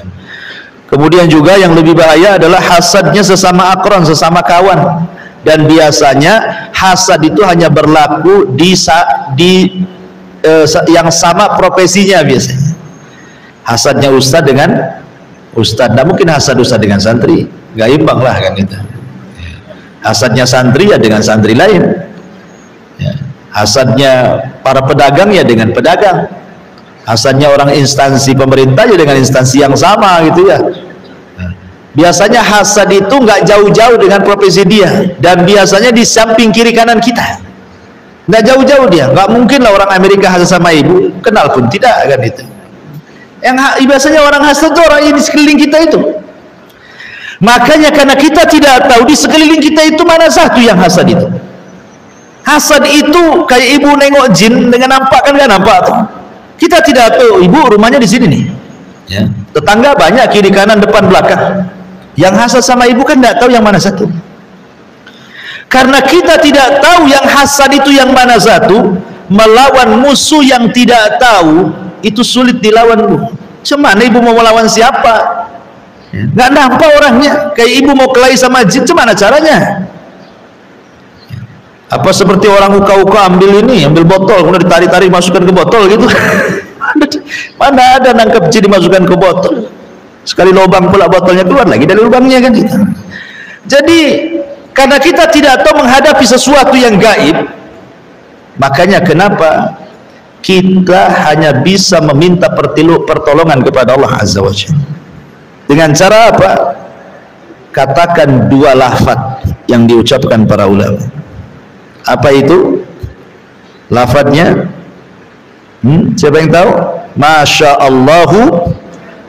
Kemudian juga yang lebih bahaya adalah hasadnya sesama akron, sesama kawan. Dan biasanya hasad itu hanya berlaku di yang sama profesinya. Biasanya hasadnya ustadz dengan ustadz, tidak mungkin hasad ustadz dengan santri, gak imbang lah kan gitu. Hasadnya santri ya dengan santri lain ya. Hasadnya para pedagang ya dengan pedagang. Hasadnya orang instansi pemerintah ya dengan instansi yang sama gitu ya. Biasanya hasad itu nggak jauh-jauh dengan profesi dia, dan biasanya di samping kiri kanan kita, nggak jauh-jauh dia. Nggak mungkin lah orang Amerika hasad sama ibu, kenal pun tidak kan itu. Yang biasanya orang hasad itu orang di sekeliling kita itu. Makanya karena kita tidak tahu di sekeliling kita itu mana satu yang hasad itu. Hasad itu kayak ibu nengok jin dengan nampak, kan nggak nampak tuh. Kita tidak tahu ibu rumahnya di sini nih. Ya. Tetangga banyak kiri kanan depan belakang. Yang hasad sama ibu kan tidak tahu yang mana satu. Karena kita tidak tahu yang hasad itu yang mana satu, melawan musuh yang tidak tahu itu sulit dilawan bu. Cuman ibu mau melawan siapa? Nggak nampak orangnya. Kayak ibu mau kelahi sama jin, cuman caranya? Apa seperti orang uka-uka ambil botol, kemudian ditarik-tarik masukkan ke botol gitu? Mana ada nangkep jin dimasukkan ke botol? Sekali lubang pula botolnya keluar lagi dari lubangnya kan gitu. Jadi karena kita tidak tahu menghadapi sesuatu yang gaib, makanya kenapa kita hanya bisa meminta pertolongan kepada Allah Azza wa Jalla. Dengan cara apa? Katakan dua lafaz yang diucapkan para ulama. Apa itu lafadznya? Siapa yang tahu? Masya Allahu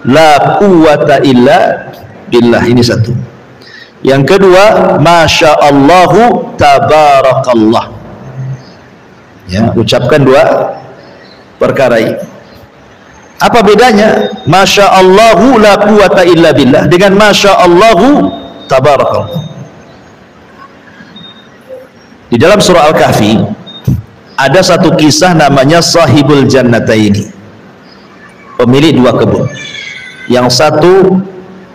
la quwata illa billah. Ini satu. Yang kedua, Masya Allahu tabarakallah. Ya, ucapkan dua perkara ini. Apa bedanya Masya Allahu la quwata illa billah dengan Masya Allahu tabarakallah? Di dalam surah Al-Kahfi ada satu kisah namanya Sahibul Jannataini, pemilik dua kebun. Yang satu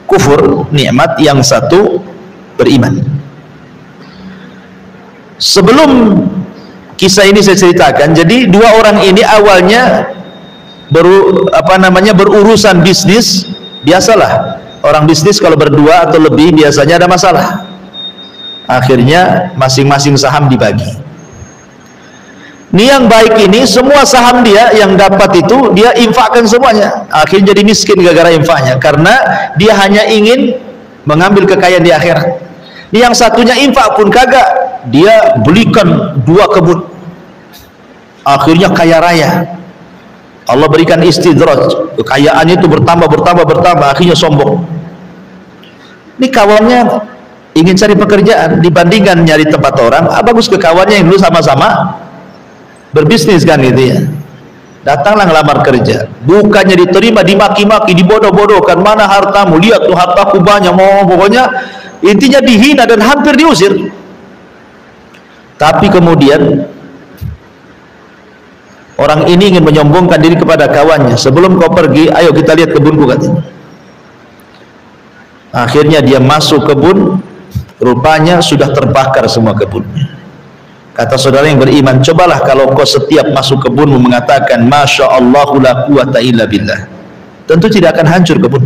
kufur nikmat, yang satu beriman. Sebelum kisah ini saya ceritakan, jadi dua orang ini awalnya berurusan bisnis. Biasalah orang bisnis kalau berdua atau lebih biasanya ada masalah. Akhirnya masing-masing saham dibagi. Ini yang baik ini semua saham dia yang dapat itu dia infakkan semuanya. Akhirnya jadi miskin gara-gara infaknya, karena dia hanya ingin mengambil kekayaan di akhirat. Ini yang satunya infak pun kagak, dia belikan dua kebun. Akhirnya kaya raya. Allah berikan istidraj, kekayaannya itu bertambah, akhirnya sombong. Ini kawannya ingin cari pekerjaan, dibandingkan nyari tempat orang, bagus ke kawannya yang dulu sama-sama berbisnis kan gitu ya. Datanglah ngelamar kerja, bukannya diterima, dimaki-maki, dibodoh-bodohkan. Mana hartamu? Lihat tuh hartaku banyak, pokoknya intinya dihina dan hampir diusir. Tapi kemudian orang ini ingin menyombongkan diri kepada kawannya. Sebelum kau pergi, ayo kita lihat kebunku katanya. Akhirnya dia masuk kebun, rupanya sudah terbakar semua kebunnya. Kata saudara yang beriman, cobalah kalau kau setiap masuk kebunmu mengatakan Masya Allahu la quwata illa billah, tentu tidak akan hancur kebun.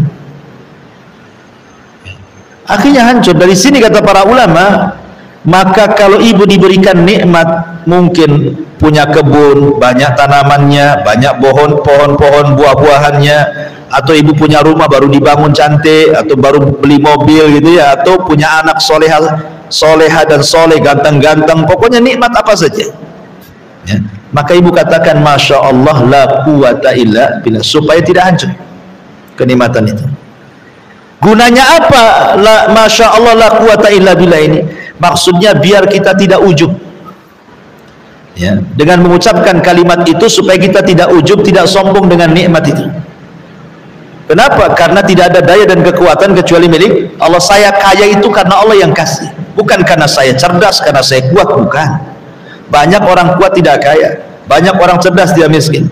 Akhirnya hancur. Dari sini kata para ulama, maka kalau ibu diberikan nikmat, mungkin punya kebun, banyak tanamannya, banyak pohon-pohon buah-buahannya, atau ibu punya rumah baru dibangun cantik, atau baru beli mobil gitu ya, atau punya anak soleha dan soleh, ganteng-ganteng, pokoknya nikmat apa saja ya. Maka ibu katakan Masya Allah la quwata illa billah, supaya tidak hancur kenikmatan itu. Gunanya apa Masya Allah la quwata illa billah ini? Maksudnya biar kita tidak ujub ya, dengan mengucapkan kalimat itu supaya kita tidak ujub, tidak sombong dengan nikmat itu. Kenapa? Karena tidak ada daya dan kekuatan kecuali milik Allah. Saya kaya itu karena Allah yang kasih, bukan karena saya cerdas, karena saya kuat, bukan. Banyak orang kuat tidak kaya, banyak orang cerdas dia miskin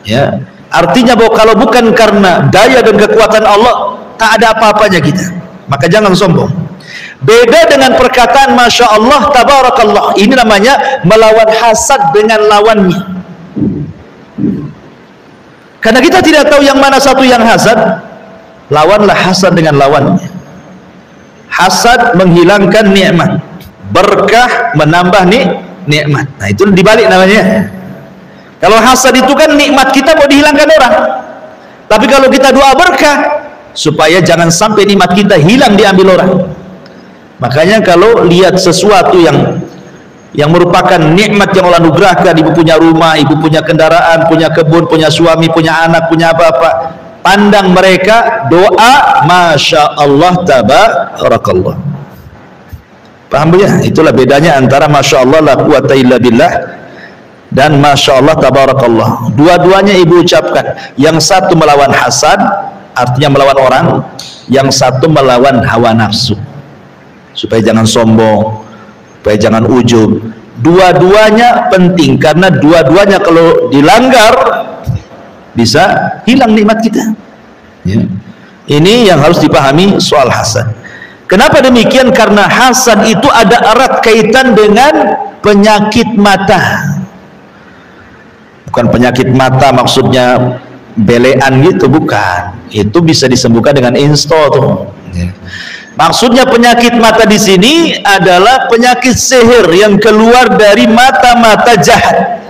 ya. Artinya bahwa kalau bukan karena daya dan kekuatan Allah, tak ada apa-apanya kita. Maka jangan sombong. Beda dengan perkataan Masya Allah tabarakallah, ini namanya melawan hasad dengan lawannya. Karena kita tidak tahu yang mana satu yang hasad, lawanlah hasad dengan lawannya. Hasad menghilangkan nikmat, berkah menambah nikmat. Nah itu dibalik namanya. Kalau hasad itu kan nikmat kita mau dihilangkan orang. Tapi kalau kita doa berkah, supaya jangan sampai nikmat kita hilang diambil orang. Makanya kalau lihat sesuatu yang merupakan nikmat yang Allah anugerahkan, ibu punya rumah, ibu punya kendaraan, punya kebun, punya suami, punya anak, punya apa-apa, pandang mereka, doa, Masya Allah, tabarakallah. Paham ya? Itulah bedanya antara Masya Allah la quwata illa billah dan Masya Allah tabarakallah. Dua-duanya ibu ucapkan. Yang satu melawan hasad, artinya melawan orang. Yang satu melawan hawa nafsu, supaya jangan sombong, supaya jangan ujub. Dua-duanya penting, karena dua-duanya kalau dilanggar bisa hilang nikmat kita ya. Ini yang harus dipahami soal hasad. Kenapa demikian? Karena hasad itu ada erat kaitan dengan penyakit mata. Bukan penyakit mata maksudnya belean gitu, bukan. Itu bisa disembuhkan dengan install tuh ya. Maksudnya penyakit mata di sini adalah penyakit sihir yang keluar dari mata-mata jahat,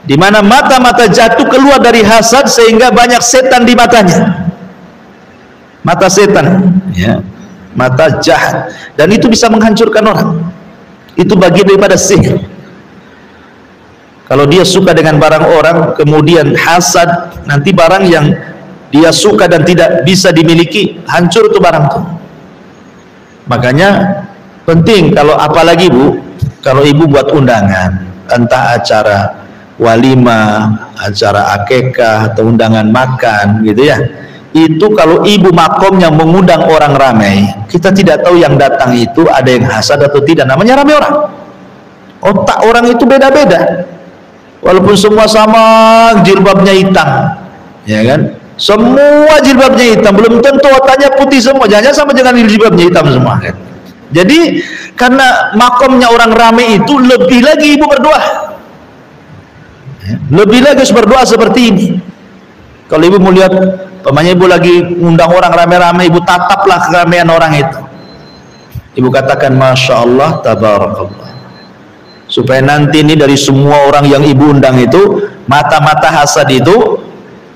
di mana mata-mata jahat itu keluar dari hasad, sehingga banyak setan di matanya. Mata setan ya, mata jahat, dan itu bisa menghancurkan orang. Itu bagian daripada sihir. Kalau dia suka dengan barang orang, kemudian hasad, nanti barang yang dia suka dan tidak bisa dimiliki, hancur itu barang itu. Makanya penting, kalau apalagi Bu, kalau ibu buat undangan, entah acara walimah, acara akikah, atau undangan makan gitu ya, itu kalau ibu makomnya mengundang orang ramai, kita tidak tahu yang datang itu ada yang hasad atau tidak, namanya ramai orang. Otak orang itu beda-beda, walaupun semua sama jilbabnya hitam ya kan, semua jilbabnya hitam, belum tentu otaknya putih semua, jangan sama dengan jilbabnya hitam semua kan. Jadi karena makomnya orang ramai itu, lebih lagi ibu berdoa, lebih lagi berdoa seperti ini. Kalau ibu mau lihat, pemanya ibu lagi undang orang ramai-ramai, ibu tataplah keramaian orang itu, ibu katakan Masya Allah tabarakallah, supaya nanti ini dari semua orang yang ibu undang itu, mata-mata hasad itu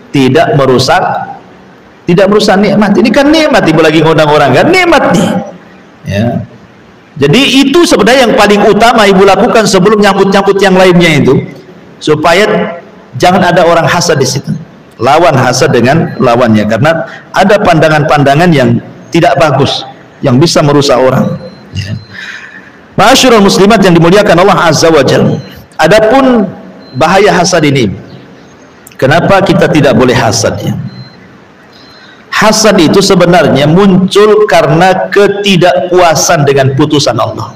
tidak merusak nikmat. Ini kan nikmat, ibu lagi ngundang orang kan, nikmat nih ya. Jadi itu sebenarnya yang paling utama ibu lakukan sebelum nyambut-nyambut yang lainnya itu, supaya jangan ada orang hasad di situ. Lawan hasad dengan lawannya, karena ada pandangan-pandangan yang tidak bagus yang bisa merusak orang ya. Ma'asyiral muslimat yang dimuliakan Allah Azza wa Jalla. Adapun bahaya hasad ini, kenapa kita tidak boleh hasad ya? Hasad itu sebenarnya muncul karena ketidakpuasan dengan putusan Allah.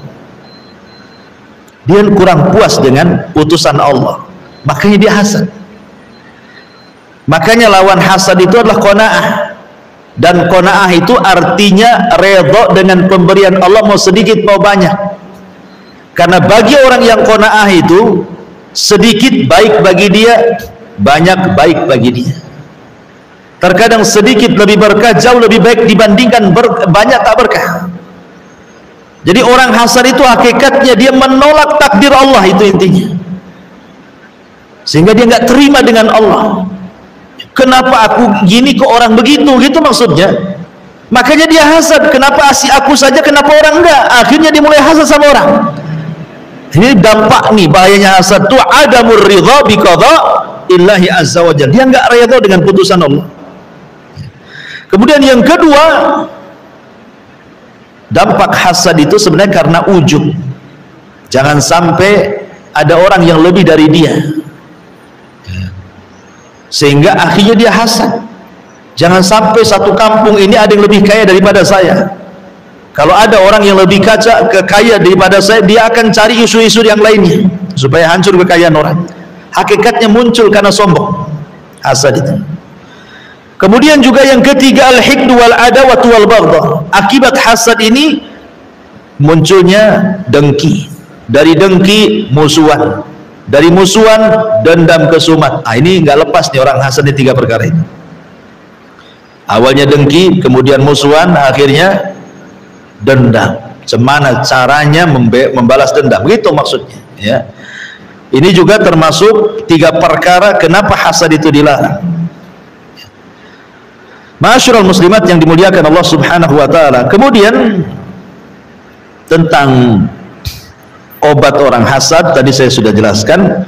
Dia kurang puas dengan putusan Allah, makanya dia hasad. Makanya lawan hasad itu adalah qanaah, dan qanaah itu artinya redha dengan pemberian Allah, mau sedikit mau banyak. Karena bagi orang yang qanaah itu, sedikit baik bagi dia, banyak baik bagi dia. Terkadang sedikit lebih berkah, jauh lebih baik dibandingkan banyak tak berkah. Jadi orang hasad itu hakikatnya dia menolak takdir Allah, itu intinya. Sehingga dia nggak terima dengan Allah. Kenapa aku gini kok orang begitu, gitu maksudnya. Makanya dia hasad, kenapa aku saja, kenapa orang enggak? Akhirnya dia mulai hasad sama orang. Ini dampak nih, bahayanya hasad itu adamur ridha bi qada illahi azza wa jalla. Dia enggak ridha dengan putusan Allah. Kemudian yang kedua, dampak hasad itu sebenarnya karena ujub. Jangan sampai ada orang yang lebih dari dia, sehingga akhirnya dia hasad. Jangan sampai satu kampung ini ada yang lebih kaya daripada saya. Kalau ada orang yang lebih kaya daripada saya, dia akan cari isu-isu yang lainnya supaya hancur kekayaan orang. Hakikatnya muncul karena sombong, hasad itu. Kemudian juga yang ketiga, al-hiqdu wal adawatu wal baghdha. Akibat hasad ini munculnya dengki. Dari dengki musuhan. Dari musuhan dendam kesumat. Ini nggak lepas nih orang hasad di tiga perkara ini. Awalnya dengki, kemudian musuhan, akhirnya dendam. Cemana caranya membalas dendam, begitu maksudnya ya. Ini juga termasuk 3 perkara kenapa hasad itu dilarang. Ma'asyiral muslimat yang dimuliakan Allah Subhanahu wa taala. Kemudian tentang obat orang hasad tadi saya sudah jelaskan,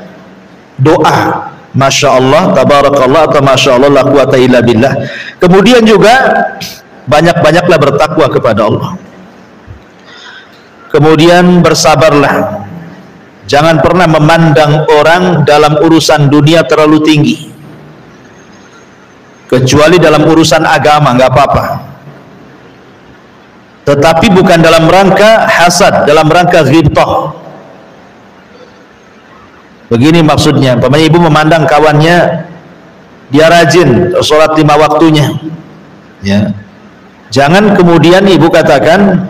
doa Masya Allah, tabarakallah, atau Masya Allah, la quwata illa billah. Kemudian juga banyak-banyaklah bertakwa kepada Allah. Kemudian bersabarlah. Jangan pernah memandang orang dalam urusan dunia terlalu tinggi. Kecuali dalam urusan agama, nggak apa-apa. Tetapi bukan dalam rangka hasad, dalam rangka ghibthah. Begini maksudnya, umpamanya ibu memandang kawannya dia rajin sholat 5 waktunya, ya. Jangan kemudian ibu katakan,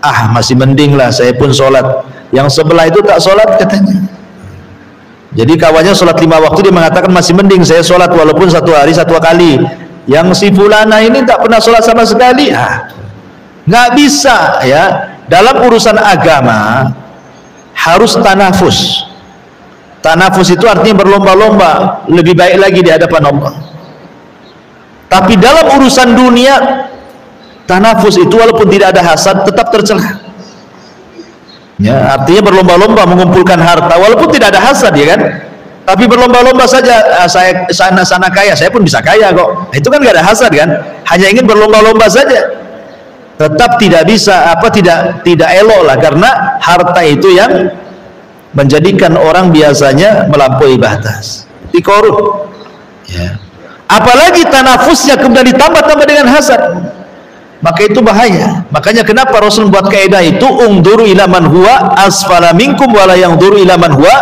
ah masih mending lah saya pun sholat, yang sebelah itu tak sholat katanya. Jadi kawannya sholat 5 waktu, dia mengatakan masih mending saya sholat walaupun 1 hari 1 kali. Yang si fulana ini tak pernah sholat sama sekali. Nggak bisa, ya. Dalam urusan agama harus tanafus. Tanafus itu artinya berlomba-lomba, lebih baik lagi di hadapan Allah. Tapi dalam urusan dunia, tanafus itu walaupun tidak ada hasad tetap tercela. Ya, artinya berlomba-lomba mengumpulkan harta walaupun tidak ada hasad, ya kan? Tapi berlomba-lomba saja, saya sana kaya, saya pun bisa kaya kok. Itu kan nggak ada hasad kan? Hanya ingin berlomba-lomba saja. Tetap tidak bisa, tidak elok lah, karena harta itu yang menjadikan orang biasanya melampaui batas, dikorup, ya. Apalagi tanafusnya kemudian ditambah-tambah dengan hasad, maka itu bahaya. Makanya kenapa Rasul buat kaidah itu, ungduru ila man huwa asfala minkum wala yangduru ila man huwa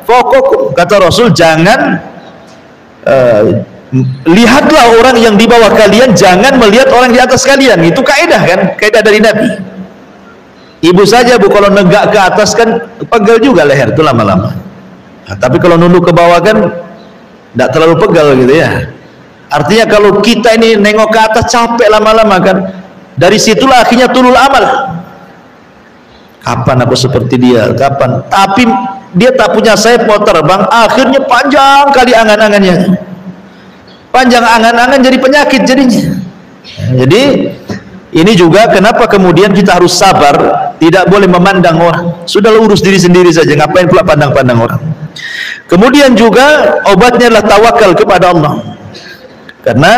fawqakum. Kata Rasul, jangan lihatlah orang yang di bawah kalian, jangan melihat orang di atas kalian. Itu kaidah kan, kaidah dari Nabi. Ibu saja bu, kalau negak ke atas kan pegel juga leher itu lama-lama. Nah, tapi kalau nunduk ke bawah kan tidak terlalu pegel gitu ya. Artinya kalau kita ini nengok ke atas capek lama-lama kan. Dari situlah akhirnya tulul amal. Kapan aku seperti dia? Kapan? Tapi dia tak punya sayap mau terbang, akhirnya panjang kali angan-angannya. Panjang angan-angan jadi penyakit jadinya. Jadi ini juga kenapa kemudian kita harus sabar, tidak boleh memandang orang. Sudahlah urus diri sendiri saja, ngapain pula pandang-pandang orang. Kemudian juga obatnya adalah tawakal kepada Allah. Karena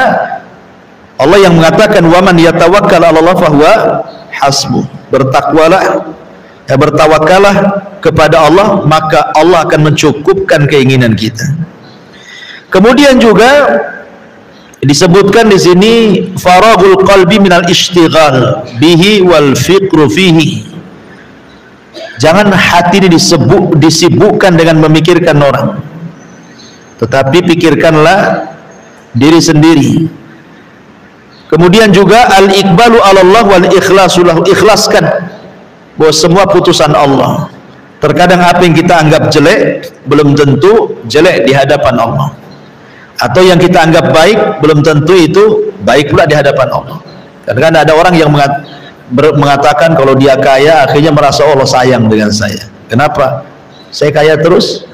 Allah yang mengatakan waman yatawakkal 'ala Allah fahuwa hasbuh. Bertakwalah, bertawakallah kepada Allah, maka Allah akan mencukupkan keinginan kita. Kemudian juga disebutkan di sini faragul qalbi minal ishtighal bihi wal fiqru fihi. Jangan hati ini disibukkan dengan memikirkan orang, tetapi pikirkanlah diri sendiri. Kemudian juga al-iqbalu 'ala Allah wal ikhlasu lahu. Ikhlaskan bahwa semua putusan Allah. Terkadang apa yang kita anggap jelek belum tentu jelek di hadapan Allah. Atau yang kita anggap baik belum tentu itu baik pula di hadapan Allah. Kadang-kadang ada orang yang mengatakan kalau dia kaya akhirnya merasa Allah sayang dengan saya. Kenapa? Saya kaya terus,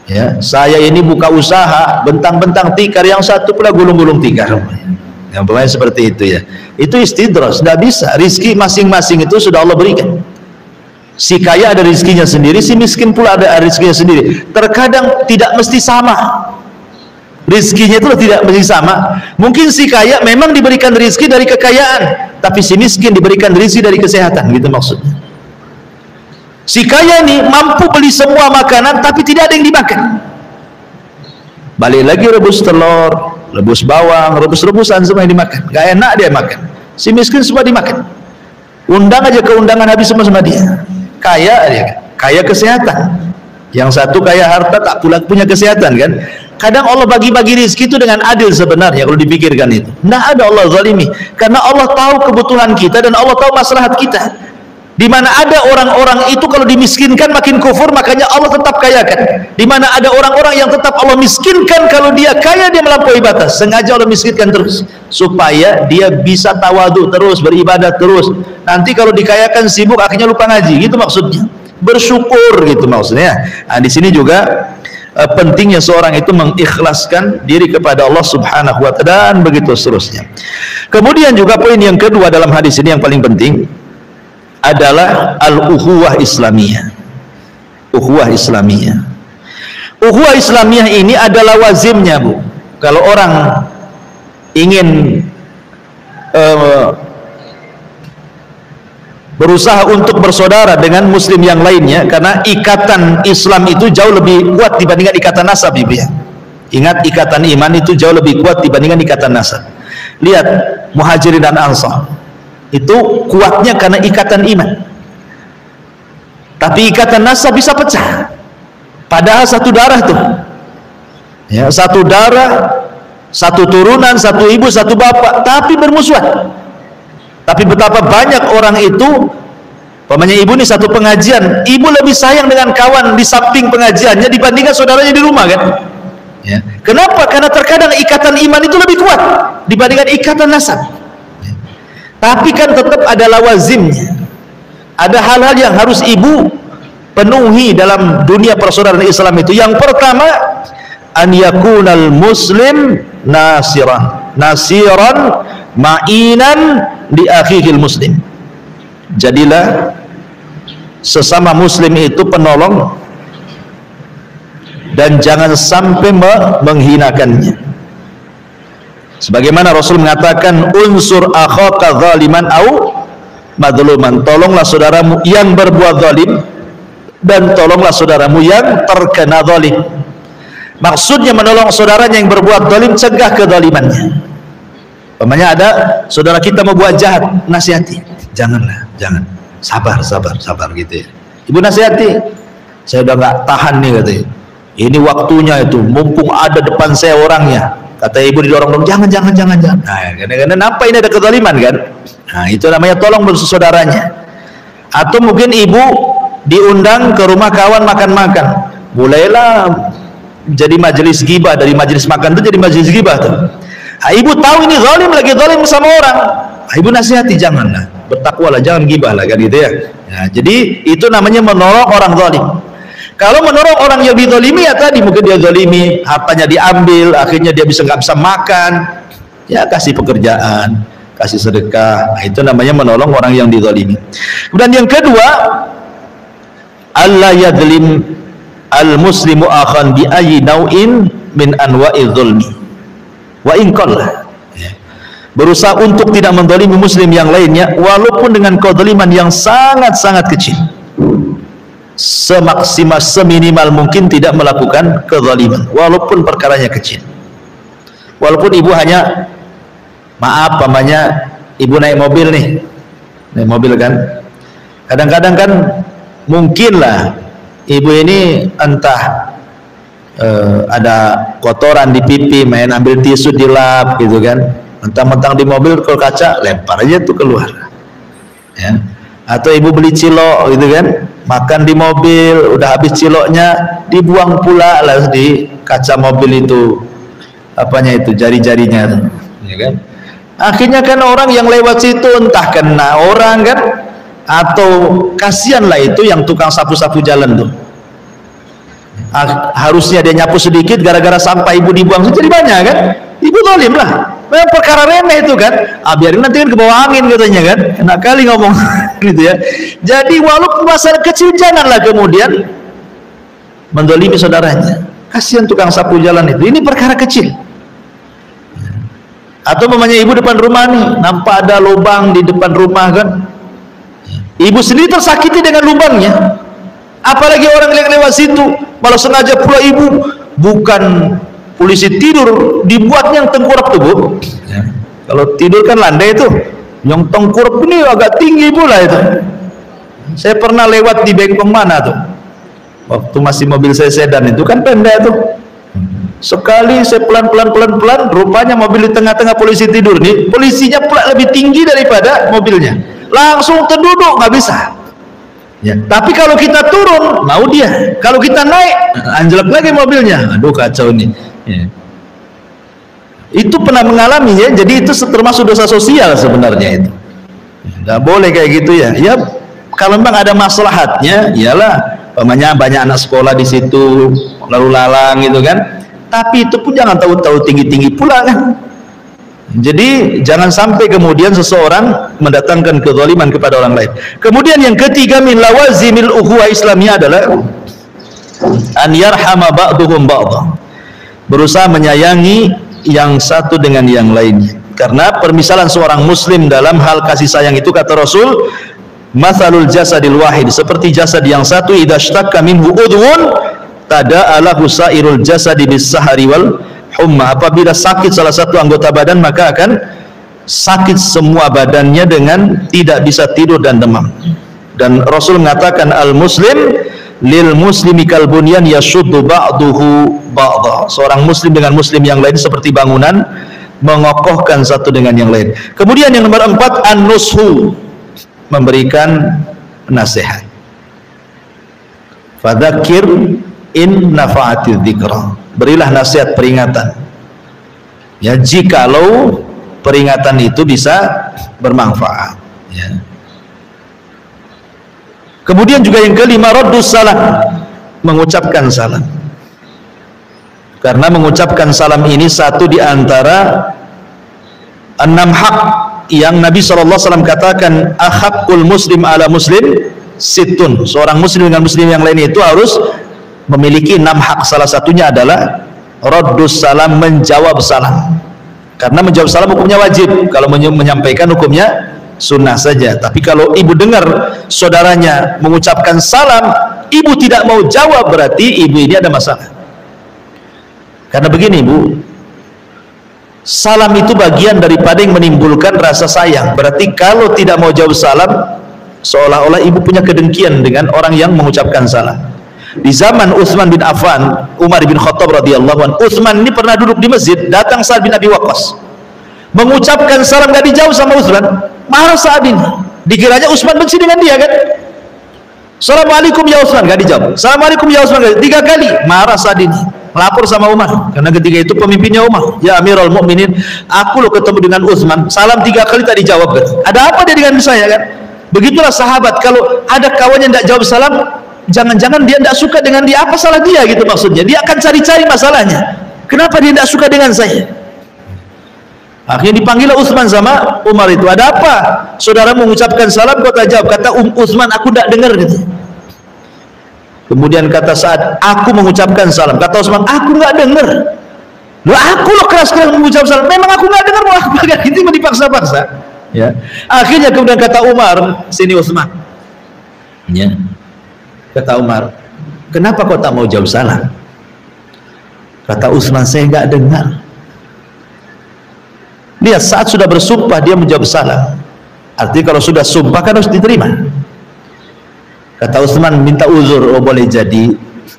ya. Saya ini buka usaha bentang-bentang tikar, yang satu pula gulung-gulung tikar. Yang pemain seperti itu, ya. Itu istidros, tidak bisa. Rizki masing-masing itu sudah Allah berikan. Si kaya ada rizkinya sendiri, si miskin pula ada rizkinya sendiri. Terkadang tidak mesti sama. Rizkinya itu tidak mesti sama. Mungkin si kaya memang diberikan rizki dari kekayaan, tapi si miskin diberikan rizki dari kesehatan, gitu maksudnya. Si kaya ini mampu beli semua makanan, tapi tidak ada yang dimakan. Balik lagi rebus telur, rebus bawang, rebus-rebusan semua yang dimakan. Gak enak dia makan. Si miskin semua dimakan. Undang aja ke undangan habis semua dia. Kaya dia, kaya kesehatan. Yang satu kaya harta tak pula punya kesehatan kan. Kadang Allah bagi-bagi rezeki itu dengan adil sebenarnya kalau dipikirkan itu. Tidak ada Allah zalimi, karena Allah tahu kebutuhan kita dan Allah tahu maslahat kita. Di mana ada orang-orang itu kalau dimiskinkan makin kufur, makanya Allah tetap kayakan. Di mana ada orang-orang yang tetap Allah miskinkan, kalau dia kaya dia melampaui batas. Sengaja Allah miskinkan terus supaya dia bisa tawadu terus, beribadah terus. Nanti kalau dikayakan sibuk akhirnya lupa ngaji, gitu maksudnya. bersyukur gitu maksudnya. Nah, di sini juga pentingnya seorang itu mengikhlaskan diri kepada Allah Subhanahu wa taala dan begitu seterusnya. Kemudian juga poin yang kedua dalam hadis ini yang paling penting adalah al-ukhuwah Islamiyah. Ukhuwah Islamiyah. Ukhuwah Islamiyah ini adalah wazimnya, Bu. Kalau orang ingin berusaha untuk bersaudara dengan muslim yang lainnya, karena ikatan Islam itu jauh lebih kuat dibandingkan ikatan nasab, Ibu ya. Ingat, ikatan iman itu jauh lebih kuat dibandingkan ikatan nasab. Lihat Muhajirin dan Ansar, itu kuatnya karena ikatan iman. Tapi ikatan nasab bisa pecah, padahal satu darah tuh ya, satu darah, satu turunan, satu ibu, satu bapak, tapi bermusuhan. Tapi betapa banyak orang itu, pamannya ibu nih satu pengajian, ibu lebih sayang dengan kawan di samping pengajiannya dibandingkan saudaranya di rumah kan ya. Kenapa? Karena terkadang ikatan iman itu lebih kuat dibandingkan ikatan nasab ya. Tapi kan tetap ada lawazimnya, ada hal-hal yang harus ibu penuhi dalam dunia persaudaraan Islam itu. Yang pertama, an yakunal muslim nasiran ma'inan di akhihil muslim. Jadilah sesama muslim itu penolong dan jangan sampai menghinakannya. Sebagaimana Rasul mengatakan, unsur akhaka zaliman au madluman, tolonglah saudaramu yang berbuat zalim dan tolonglah saudaramu yang terkena zalim. Maksudnya menolong saudaranya yang berbuat zalim, cegah kezalimannya. Umpamanya ada saudara kita mau buat jahat, nasihati, janganlah, jangan, sabar gitu ya. Ibu nasihati, saya udah nggak tahan nih katanya, ini waktunya itu, mumpung ada depan saya orangnya, kata ibu didorong-dorong, jangan. Nah, kadang-kadang apa ini ada kezaliman kan? Nah, itu namanya tolong saudaranya. Atau mungkin ibu diundang ke rumah kawan makan-makan, mulailah jadi majelis ghibah, dari majelis makan itu jadi majelis ghibah tuh. Nah, ibu tahu ini zalim, lagi zalim sama orang, nah, ibu nasihati, janganlah, bertakwalah, jangan ghibah lah kan gitu ya. Nah, jadi itu namanya menolong orang zalim. Kalau menolong orang yang dizalimi, ya tadi mungkin dia zalimi, hartanya diambil, akhirnya dia nggak bisa makan, ya kasih pekerjaan, kasih sedekah. Nah, itu namanya menolong orang yang dizalimi. Kemudian yang kedua, alla yadlim al muslimu akhan bi ayyi nau'in min anwa'iz zulmi wa in qalla. Berusaha untuk tidak menzalimi muslim yang lainnya walaupun dengan kezaliman yang sangat-sangat kecil. Seminimal mungkin tidak melakukan kezaliman walaupun perkaranya kecil. Walaupun ibu hanya, maaf pamannya, ibu naik mobil nih, naik mobil kan, kadang-kadang kan mungkinlah ibu ini entah ada kotoran di pipi, main ambil tisu dilap gitu kan, mentang-mentang di mobil kalau kaca lempar aja tuh keluar ya. Atau ibu beli cilok gitu kan, makan di mobil, udah habis ciloknya dibuang pula lah di kaca mobil itu, apanya itu, jari-jarinya tuh ya kan. Akhirnya kan orang yang lewat situ entah kena orang kan, atau kasihan lah itu yang tukang sapu-sapu jalan tuh, harusnya dia nyapu sedikit, gara-gara sampah ibu dibuang jadi banyak kan, ibu zalim lah. Memang perkara remeh itu kan, biarin nanti kan ke bawah angin katanya kan, enak kali ngomong gitu ya. Jadi walaupun masalah kecil, janganlah kemudian menzalimi saudaranya. Kasihan tukang sapu jalan itu, ini perkara kecil. Atau mamanya ibu depan rumah nih, nampak ada lubang di depan rumah kan, ibu sendiri tersakiti dengan lubangnya, apalagi orang yang lewat situ, malah sengaja pula ibu, bukan polisi tidur, dibuat yang tengkurap tuh bu ya. Kalau tidur kan landai itu, yang tengkurap ini agak tinggi pula itu. Saya pernah lewat di Bengkong mana tuh, waktu masih mobil saya sedan itu kan pendek tuh, sekali saya pelan-pelan, rupanya mobil di tengah-tengah polisi tidur nih, polisinya pula lebih tinggi daripada mobilnya, langsung terduduk, nggak bisa ya. Tapi kalau kita turun mau dia, kalau kita naik anjlok lagi mobilnya, aduh kacau nih ya. Itu pernah mengalami ya. Jadi itu termasuk dosa sosial sebenarnya itu, nggak boleh kayak gitu ya. Ya Kalau memang ada maslahatnya, iyalah, pamannya banyak anak sekolah di situ, lalu lalang gitu kan. Tapi itu pun jangan tahu-tahu tinggi-tinggi pula kan. Jadi jangan sampai kemudian seseorang mendatangkan kezaliman kepada orang lain. Kemudian yang ketiga min lawazimil ukhuwah Islamiyah adalah an yarhama ba'duhum ba'dha. Berusaha menyayangi yang satu dengan yang lainnya. Karena permisalan seorang muslim dalam hal kasih sayang itu kata Rasul, mathalul jasadil wahid, seperti jasad yang satu, idza ishtaka minhu udhun tada'alahu sairul jasadi bis-sahari wal humma. Apabila sakit salah satu anggota badan, maka akan sakit semua badannya dengan tidak bisa tidur dan demam. Dan Rasul mengatakan al-muslim lil muslimi kal bunyan yashuddu ba'duhu ba'dha. Seorang muslim dengan muslim yang lain seperti bangunan, mengokohkan satu dengan yang lain. Kemudian yang nomor 4, an-nushu, memberikan nasihat. Fadzakir in nafa'ati dzikra, berilah nasihat, peringatan. Ya, jikalau peringatan itu bisa bermanfaat. Ya. Kemudian juga yang kelima, raddus salam, mengucapkan salam. Karena mengucapkan salam ini satu di antara 6 hak yang Nabi SAW katakan, ahaqqul muslim ala muslim situn. Seorang muslim dengan muslim yang lain itu harus memiliki 6 hak. Salah satunya adalah raddus salam, menjawab salam. Karena menjawab salam hukumnya wajib, kalau menyampaikan hukumnya sunnah saja. Tapi kalau ibu dengar saudaranya mengucapkan salam, ibu tidak mau jawab, berarti ibu ini ada masalah. Karena begini Bu, salam itu bagian daripada yang menimbulkan rasa sayang. Berarti kalau tidak mau jawab salam, seolah-olah ibu punya kedengkian dengan orang yang mengucapkan salam. Di zaman Utsman bin Affan, Umar bin Khattab radhiyallahu anhu, Utsman ini pernah duduk di masjid, datang Sa'ad bin Abi Waqqas, mengucapkan salam, gak dijawab sama Utsman. Marah Sa'ad ini, dikiranya Utsman benci dengan dia kan. Assalamualaikum ya Utsman, gak dijawab. Assalamualaikum ya Utsman, 3 kali. Marah Sa'ad ini, melapor sama Umar, karena ketika itu pemimpinnya Umar. Ya Amirul Mukminin, aku lo ketemu dengan Utsman, salam 3 kali tak dijawab kan. Ada apa dia dengan saya kan? Begitulah sahabat, kalau ada kawannya tidak jawab salam, jangan-jangan dia tidak suka dengan dia. Apa salah dia gitu maksudnya? Dia akan cari-cari masalahnya. Kenapa dia tidak suka dengan saya? Akhirnya dipanggil Utsman sama Umar itu. Ada apa? Saudara mengucapkan salam kau tak jawab. Kata Utsman, aku tidak dengar gitu. Kemudian kata Sa'ad, aku mengucapkan salam. Kata Utsman, aku nggak dengar. Loh, aku loh keras-keras mengucap salam. Memang aku nggak dengar. Wah, itu dipaksa-paksa. Ya. Akhirnya kemudian kata Umar, sini Utsman. Ya. Kata Umar, kenapa kau tak mau jawab salam? Kata Utsman, saya nggak dengar. Lihat, saat sudah bersumpah dia menjawab salam. Artinya kalau sudah sumpah kan harus diterima. Kata Utsman, minta uzur. Oh boleh jadi,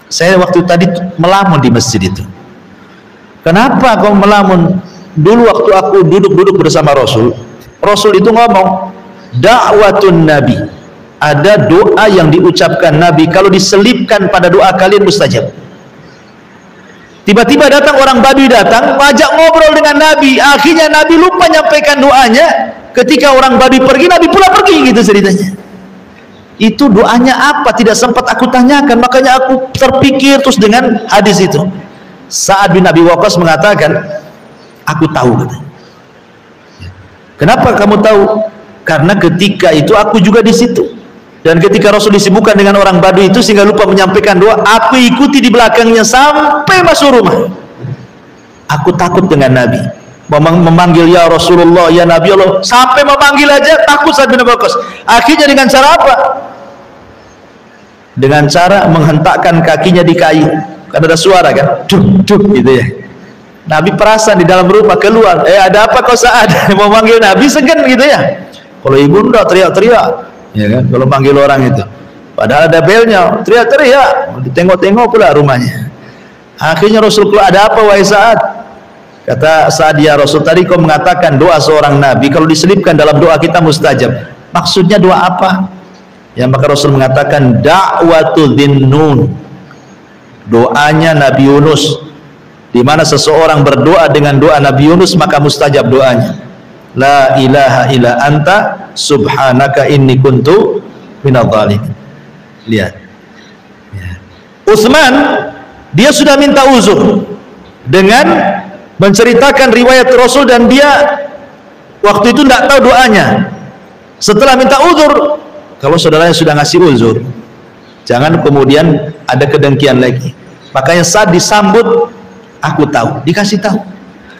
saya waktu tadi melamun di masjid itu. Kenapa kau melamun? Dulu waktu aku duduk-duduk bersama Rasul, Rasul itu ngomong, da'watun Nabi, ada doa yang diucapkan Nabi, kalau diselipkan pada doa kalian mustajab. Tiba-tiba datang orang Badui, datang ngajak ngobrol dengan Nabi. Akhirnya Nabi lupa nyampaikan doanya. Ketika orang Badui pergi, Nabi pula pergi, gitu ceritanya. Itu doanya apa? Tidak sempat aku tanyakan, makanya aku terpikir terus dengan hadis itu. Sa'ad bin Abi Waqqas mengatakan, aku tahu. Kenapa kamu tahu? Karena ketika itu aku juga di situ. Dan ketika Rasul disibukkan dengan orang Badui itu sehingga lupa menyampaikan doa, aku ikuti di belakangnya sampai masuk rumah. Aku takut dengan Nabi, memanggil ya Rasulullah, ya Nabi Allah, sampai memanggil aja takut Sa'ad bin Abi Waqqas. Akhirnya dengan cara apa? Dengan cara menghentakkan kakinya di kayu. Kan ada suara kan, duk duk gitu ya. Nabi perasan di dalam rumah, keluar, ada apa kau Sa'ad? Mau manggil Nabi segan gitu ya. Kalau ibu udah teriak-teriak, ya kan, kalau panggil orang itu, padahal ada belnya, teriak-teriak, ditengok-tengok pula rumahnya. Akhirnya Rasul keluar, ada apa wahai Sa'ad? Kata Sa'ad, ya Rasul, tadi kau mengatakan doa seorang Nabi kalau diselipkan dalam doa kita mustajab. Maksudnya doa apa? Ya, maka Rasul mengatakan da'watu dhinnun, doanya Nabi Yunus, di mana seseorang berdoa dengan doa Nabi Yunus maka mustajab doanya. La ilaha illa anta subhanaka inni kuntu minadh dhalimin. Lihat. Ya. Utsman dia sudah minta uzur dengan menceritakan riwayat Rasul dan dia waktu itu tidak tahu doanya. Setelah minta uzur, kalau saudaranya sudah ngasih uzur, jangan kemudian ada kedengkian lagi. Makanya saat disambut, aku tahu, dikasih tahu.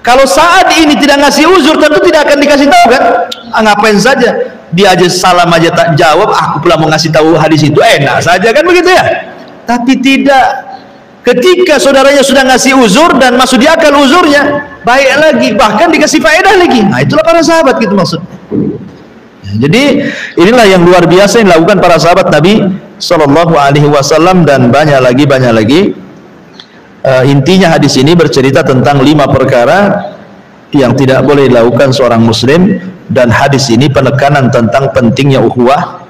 Kalau saat ini tidak ngasih uzur, tentu tidak akan dikasih tahu kan? Ngapain saja? Dia aja salam aja tak jawab, aku pula mau ngasih tahu hadis itu, enak saja kan begitu ya? Tapi tidak. Ketika saudaranya sudah ngasih uzur dan masuk di akal uzurnya, baik lagi, bahkan dikasih faedah lagi. Nah, itulah para sahabat gitu maksudnya. Jadi inilah yang luar biasa yang dilakukan para sahabat Nabi Shallallahu Alaihi Wasallam dan banyak lagi. Intinya hadis ini bercerita tentang 5 perkara yang tidak boleh dilakukan seorang muslim, dan hadis ini penekanan tentang pentingnya ukhuwah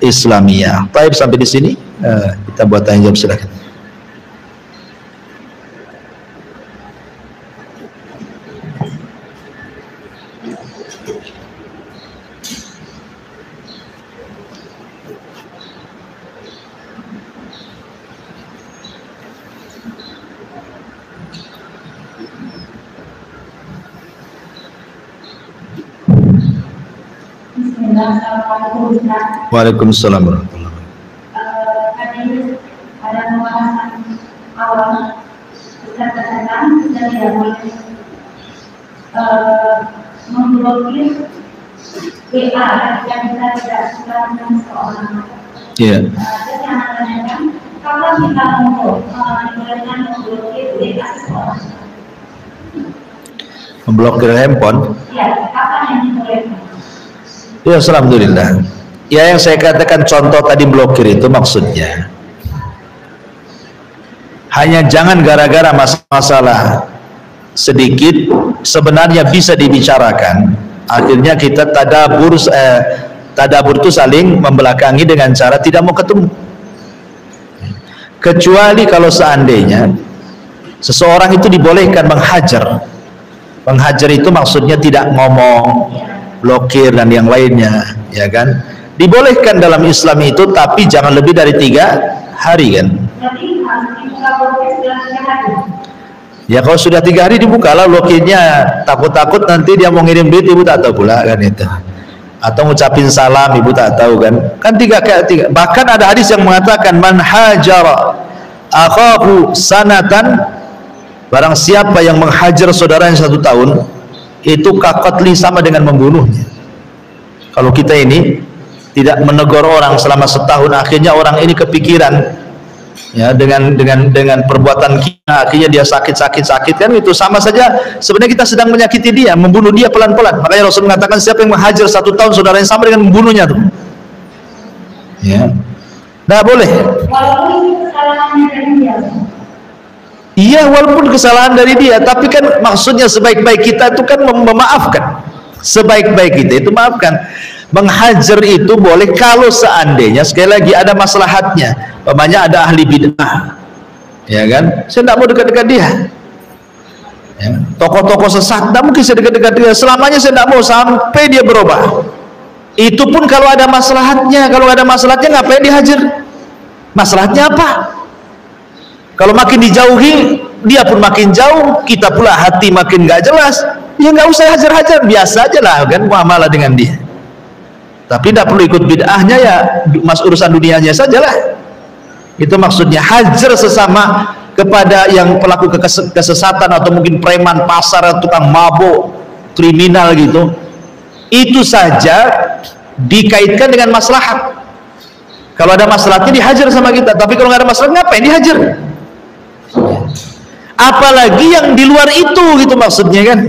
Islamiyah. Baik, sampai di sini kita buat tanya jawab, silakan. Waalaikumsalam warahmatullahi wabarakatuh. Tadi ada pembahasan awal kita katakan kita tidak boleh memblokir WA yang kita tidak suka dengan seorang. Iya. Jadi anak tanyakan, kalau kita dibolehkan memblokir WA seseorang? Memblokir handphone? Ya, kapan yang dibolehkan? Ya, alhamdulillah. Ya, yang saya katakan contoh tadi blokir itu maksudnya hanya jangan gara-gara masalah sedikit sebenarnya bisa dibicarakan, akhirnya kita tadabur itu saling membelakangi dengan cara tidak mau ketemu. Kecuali kalau seandainya seseorang itu dibolehkan menghajar. Menghajar itu maksudnya tidak ngomong, blokir dan yang lainnya, ya kan? Dibolehkan dalam Islam itu, tapi jangan lebih dari 3 hari kan? Ya kalau sudah 3 hari dibuka lah blokirnya, takut-takut nanti dia mau ngirim duit ibu tak tahu pula kan itu, atau ngucapin salam ibu tak tahu kan? Kan 3. Bahkan ada hadis yang mengatakan man hajara akhahu sanatan, barang siapa yang menghajar saudaranya 1 tahun, itu kakotli sama dengan membunuhnya. Kalau kita ini tidak menegur orang selama setahun, akhirnya orang ini kepikiran ya dengan perbuatan kita, akhirnya dia sakit kan, itu sama saja sebenarnya kita sedang menyakiti dia, membunuh dia pelan-pelan. Makanya Rasul mengatakan siapa yang menghajar 1 tahun saudaranya sama dengan membunuhnya tuh. Ya. Nah, boleh. Walaupun itu kesalahannya dari dia. Iya, walaupun kesalahan dari dia, tapi kan maksudnya sebaik-baik kita itu kan memaafkan. Sebaik-baik kita itu maafkan. Menghajar itu boleh kalau seandainya sekali lagi ada maslahatnya. Umpamanya ada ahli bid'ah, ya kan? Saya tidak mau dekat-dekat dia. Ya. Tokoh-tokoh sesat, tidak mungkin saya dekat-dekat dia. Selamanya saya tidak mau sampai dia berubah. Itu pun kalau ada maslahatnya. Kalau ada maslahatnya ngapain dihajar? Maslahatnya apa? Kalau makin dijauhi, dia pun makin jauh, kita pula hati makin nggak jelas. Ya nggak usah hajar-hajar, biasa aja lah kan muamalah dengan dia. Tapi tidak perlu ikut bid'ahnya, ya mas urusan dunianya sajalah. Itu maksudnya hajar sesama kepada yang pelaku kesesatan atau mungkin preman pasar, tukang mabuk, kriminal gitu. Itu saja dikaitkan dengan maslahat. Kalau ada maslahatnya dihajar sama kita, tapi kalau nggak ada maslahat ngapain dihajar? Apalagi yang di luar itu gitu maksudnya kan.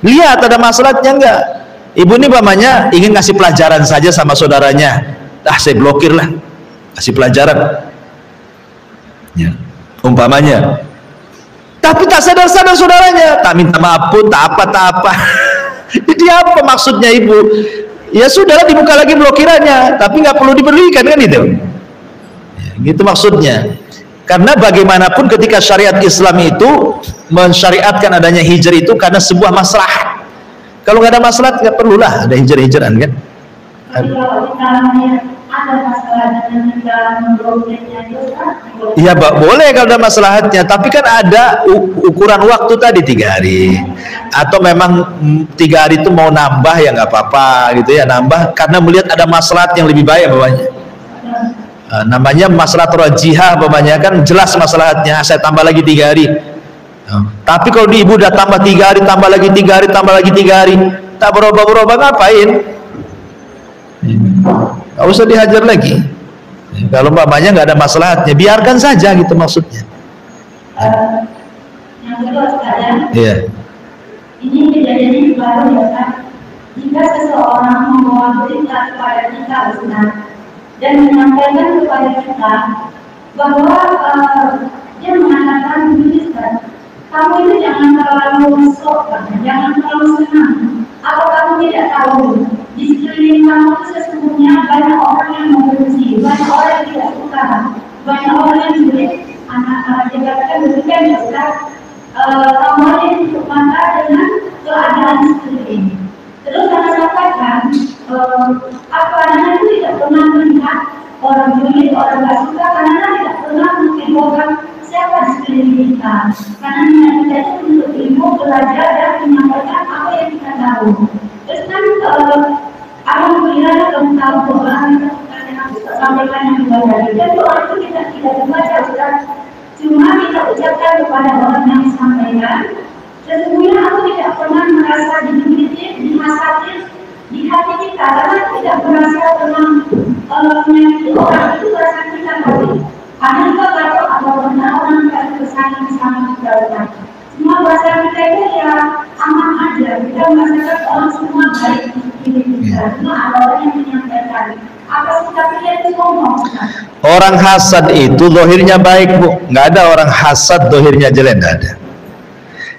Lihat ada maslahatnya enggak. Ibu ini umpamanya ingin ngasih pelajaran saja sama saudaranya, saya blokir lah, kasih pelajaran ya, umpamanya. Tapi tak sadar-sadar saudaranya, tak minta maaf pun, tak apa jadi apa maksudnya ibu? Ya sudahlah, dibuka lagi blokirannya, tapi nggak perlu dipedulikan kan itu ya, gitu maksudnya. Karena bagaimanapun ketika syariat Islam itu mensyariatkan adanya hijrah itu karena sebuah maslahat. Kalau nggak ada maslahat nggak perlulah ada hijrah-hijrahan kan. Tapi kalau di dalamnya ada masalah dengan kita memblokirnya itu kan? Iya, boleh kalau ada maslahatnya, tapi kan ada ukuran waktu tadi 3 hari, atau memang 3 hari itu mau nambah ya nggak apa-apa gitu ya, nambah karena melihat ada maslahat yang lebih baik bapaknya. Namanya maslahat rajihah bapaknya, kan jelas maslahatnya, saya tambah lagi 3 hari. Tapi kalau di ibu udah tambah 3 hari, tambah lagi 3 hari, tambah lagi 3 hari, tak berubah-berubah ngapain? Nggak usah dihajar lagi. Kalau mamanya nggak ada maslahatnya, biarkan saja gitu maksudnya. Yang kedua sekalian, Iya. ini kejadiannya baru ya kan? Jika seseorang membawa berita kepada kita Ustaz dan menyampaikan kepada kita bahwa dia mengatakan begini Ustaz, kamu itu jangan terlalu sok, jangan terlalu senang. Apa kamu tidak tahu di sekeliling kamu itu sesungguhnya banyak orang yang membenci, banyak orang yang tidak suka, banyak orang yang sulit anak-anak dikatakan demikian ya Ustaz. Kamu ada tutup mata dengan keadaan sekeliling. Terus saya sampaikan apa anak itu tidak pernah melihat orang sulit, orang tidak suka, karena tidak pernah menginfokan siapa di sekeliling kita. Karena niat kita itu untuk ilmu, belajar dan menyampaikan apa yang kita tahu. Terus kan alhamdulillah kamu tahu doa yang kita sampaikan yang dibaca. Dan doa itu kita tidak membaca Ustaz. Cuma kita ucapkan kepada orang yang disampaikan. Sesungguhnya aku tidak pernah merasa dihasati di hati kita, karena tidak merasa pernah menyakiti orang, itu rasa kita tadi. Karena kita tahu ada orang yang bersama kita Ustaz. Semua bahasa kita itu ya aman aja, kita merasakan orang semua baik di kita. Cuma ada orang yang menyampaikan apa sikap kita itu ngomong. Orang hasad itu zahirnya baik bu, nggak ada orang hasad zahirnya jelek, nggak ada.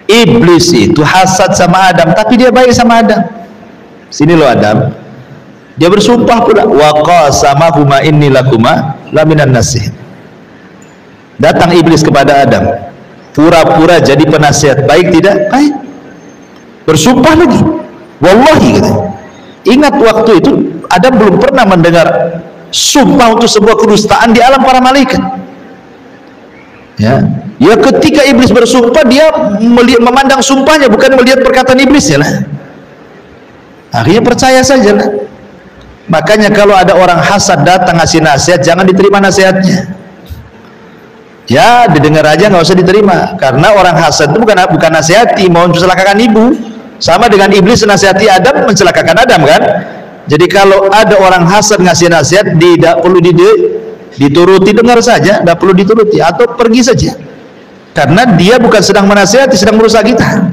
Iblis itu hasad sama Adam, tapi dia baik sama Adam. Sini lo Adam, dia bersumpah pula, wa qasamahuma inni lakuma laminan nasihin. Datang iblis kepada Adam, pura-pura jadi penasihat, baik tidak? Baik. Bersumpah lagi, wallahi gitu. Ingat waktu itu Adam belum pernah mendengar sumpah untuk sebuah kedustaan di alam para malaikat. Ya ketika iblis bersumpah, dia memandang sumpahnya, bukan melihat perkataan iblis ya lah. Akhirnya percaya saja lah. Makanya kalau ada orang hasad datang ngasih nasihat, jangan diterima nasihatnya. Ya didengar aja, nggak usah diterima, karena orang hasad itu bukan nasihati, mau mencelakakan ibu. Sama dengan iblis nasihati Adam, mencelakakan Adam kan. Jadi kalau ada orang hasad ngasih nasihat, tidak perlu dituruti, dengar saja, tidak perlu dituruti, atau pergi saja, karena dia bukan sedang menasihati, sedang merusak kita.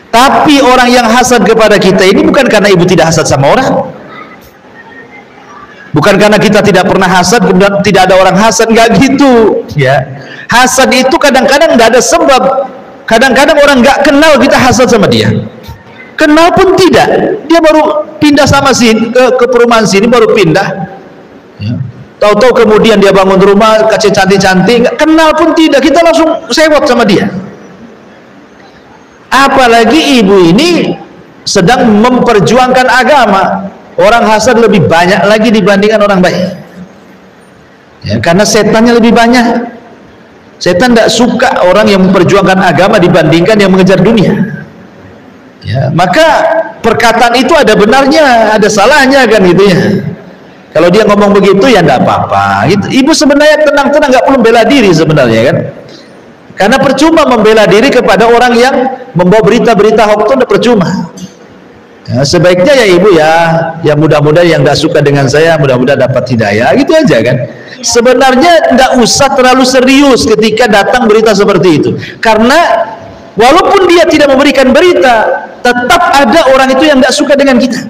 Tapi orang yang hasad kepada kita ini bukan karena ibu tidak hasad sama orang, bukan karena kita tidak pernah hasad, tidak ada orang hasad, nggak gitu ya. Hasad itu kadang-kadang nggak ada sebab. Kadang-kadang orang nggak kenal kita hasad sama dia, kenal pun tidak, dia baru pindah sama sini ke perumahan sini, baru pindah ya. Tahu-tahu kemudian dia bangun rumah, kaca cantik-cantik, kenal pun tidak, kita langsung sewot sama dia. Apalagi ibu ini sedang memperjuangkan agama, orang hasad lebih banyak lagi dibandingkan orang baik ya, karena setannya lebih banyak. Setan tidak suka orang yang memperjuangkan agama dibandingkan yang mengejar dunia ya. Maka perkataan itu ada benarnya, ada salahnya kan gitu ya. Kalau dia ngomong begitu ya tidak apa-apa gitu. Ibu sebenarnya tenang-tenang, nggak perlu bela diri sebenarnya kan, karena percuma membela diri kepada orang yang membawa berita-berita hoax itu, udah percuma ya. Sebaiknya ya ibu ya mudah-mudahan yang tidak suka dengan saya mudah-mudahan dapat hidayah, gitu aja kan. Sebenarnya tidak usah terlalu serius ketika datang berita seperti itu, karena walaupun dia tidak memberikan berita, tetap ada orang itu yang tidak suka dengan kita.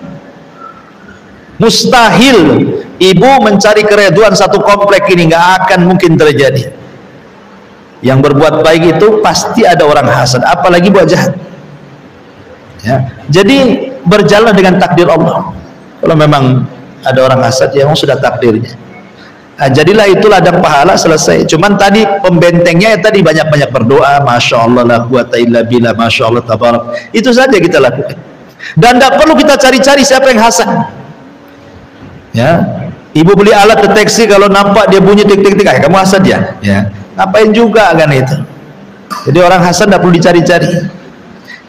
Mustahil ibu mencari kereduan satu komplek ini, nggak akan mungkin terjadi. Yang berbuat baik itu pasti ada orang hasad, apalagi buat jahat ya. Jadi berjalan dengan takdir Allah. Kalau memang ada orang hasad, ya sudah takdirnya. Nah, jadilah itu ladang pahala, selesai. Cuman tadi pembentengnya ya tadi banyak-banyak berdoa, masya Allah la quwata illa billah, masya Allah tabarak. Itu saja kita lakukan. Dan tidak perlu kita cari-cari siapa yang hasad. Ya, Ibu beli alat deteksi, kalau nampak dia bunyi tik tik tik, kamu hasad ya? Ya, ngapain juga kan itu? Jadi orang hasad tidak perlu dicari-cari.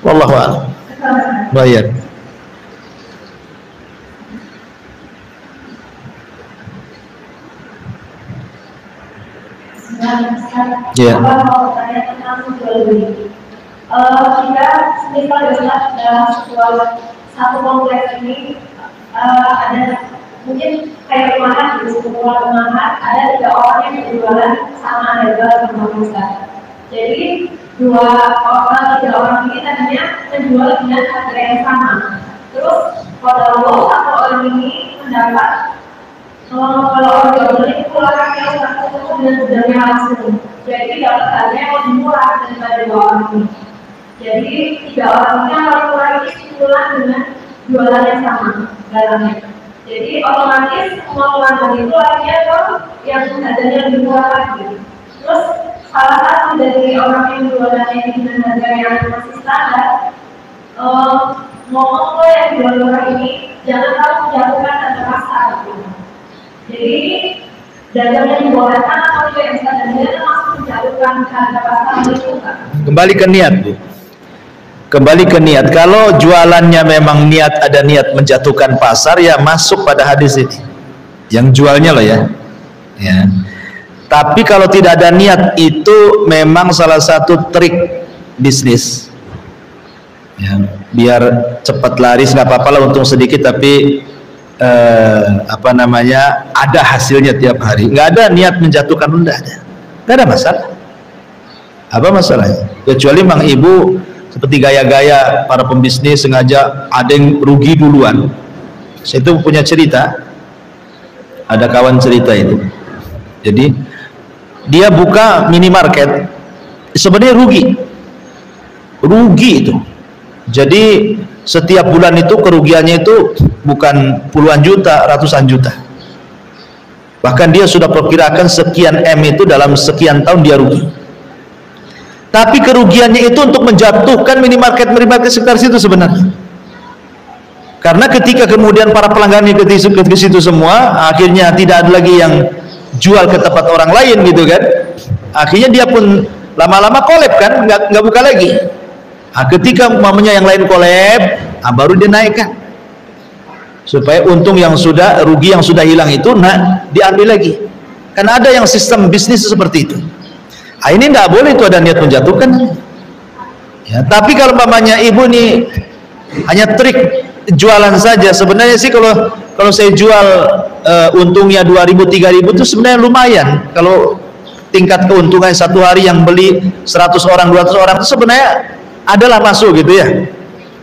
Wallahu a'lam. Bayar. Ya. Kalau tanya tentang jual beli, kita misal dalam satu kompleks ini ada mungkin kayak rumahan di sebuah rumahan ada 3 orang yang berjualan sama harga rumah besar. Jadi 3 orang ini tadinya menjual dengan harga yang sama. Terus kalau satu orang ini mendapat kalau orang jual beli keluarkan yang satu dengan harganya langsung. Jadi dapat harga yang lebih murah daripada 2 orang ini. Jadi 3 orang ini kalau ini simpulan dengan jualan yang sama barangnya. Jadi otomatis semua pelanggan itu akhirnya yang harganya lebih murah lagi. Terus salah satu dari orang yang jualannya dengan harga yang masih standar ngomong lo yang jual murah ini jangan kamu jatuhkan harga pasar. Jadi dagangnya dibolehkan atau yang standarnya langsung menjatuhkan harga pasar itu kan? Kembali ke niat, Bu. Kembali ke niat. Kalau jualannya memang ada niat menjatuhkan pasar, ya masuk pada hadis ini. Yang jualnya loh ya. Ya. Tapi kalau tidak ada niat, itu memang salah satu trik bisnis. Ya, biar cepat laris nggak apa-apa lah, untung sedikit tapi ada hasilnya tiap hari. Nggak ada niat menjatuhkan, nggak ada masalah. Apa masalahnya? Kecuali mang ibu seperti gaya-gaya para pembisnis sengaja ada yang rugi duluan. Saya itu punya cerita, ada kawan cerita itu. Jadi dia buka minimarket, sebenarnya rugi itu. Jadi setiap bulan itu kerugiannya itu bukan puluhan juta, ratusan juta. Bahkan dia sudah perkirakan sekian M itu dalam sekian tahun dia rugi. Tapi kerugiannya itu untuk menjatuhkan minimarket sekitar situ sebenarnya. Karena ketika kemudian para pelanggannya ke situ semua, akhirnya tidak ada lagi yang jual ke tempat orang lain gitu kan. Akhirnya dia pun lama-lama kolab kan, nggak buka lagi. Nah, ketika mamanya yang lain kolab, baru dia naikkan. Supaya untung yang sudah, rugi yang sudah hilang itu diambil lagi. Karena ada yang sistem bisnis seperti itu. Ini tidak boleh itu ada niat menjatuhkan. Ya, tapi kalau mamanya ibu nih hanya trik jualan saja, sebenarnya sih kalau saya jual untungnya 2.000 3.000 itu sebenarnya lumayan. Kalau tingkat keuntungan satu hari yang beli 100 orang 200 orang itu sebenarnya adalah masuk gitu ya,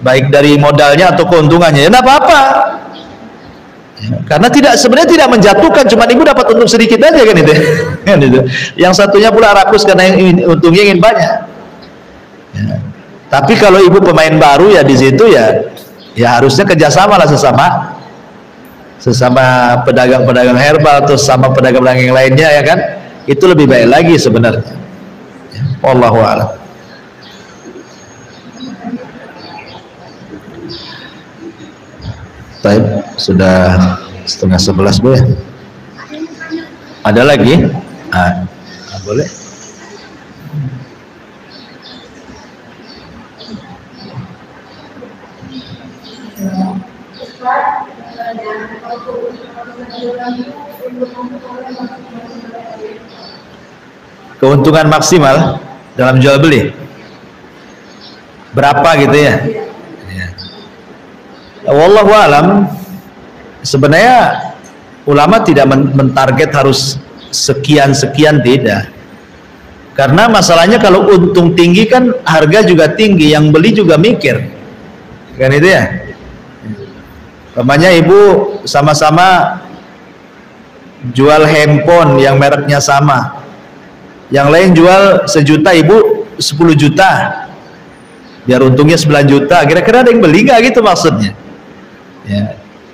baik dari modalnya atau keuntungannya, ya tidak apa-apa. Ya, karena sebenarnya tidak menjatuhkan, cuma ibu dapat untung sedikit aja kan itu. Kan itu. Yang satunya pula rakus karena untungnya ingin banyak. Ya. Tapi kalau ibu pemain baru ya di situ ya harusnya kerjasama lah sesama pedagang-pedagang herbal atau sama pedagang-pedagang yang lainnya ya kan. Itu lebih baik lagi sebenarnya. Ya. Wallahu a'lam. Baik, sudah 10:30 Bu ya. Ada lagi? Boleh. Keuntungan maksimal dalam jual beli berapa gitu ya? Wallahu alam. Sebenarnya ulama tidak mentarget harus sekian tidak, karena masalahnya kalau untung tinggi kan harga juga tinggi, yang beli juga mikir kan itu ya. Namanya ibu sama-sama jual handphone yang mereknya sama, yang lain jual 1 juta, ibu 10 juta, biar untungnya 9 juta, kira-kira ada yang beli nggak gitu maksudnya?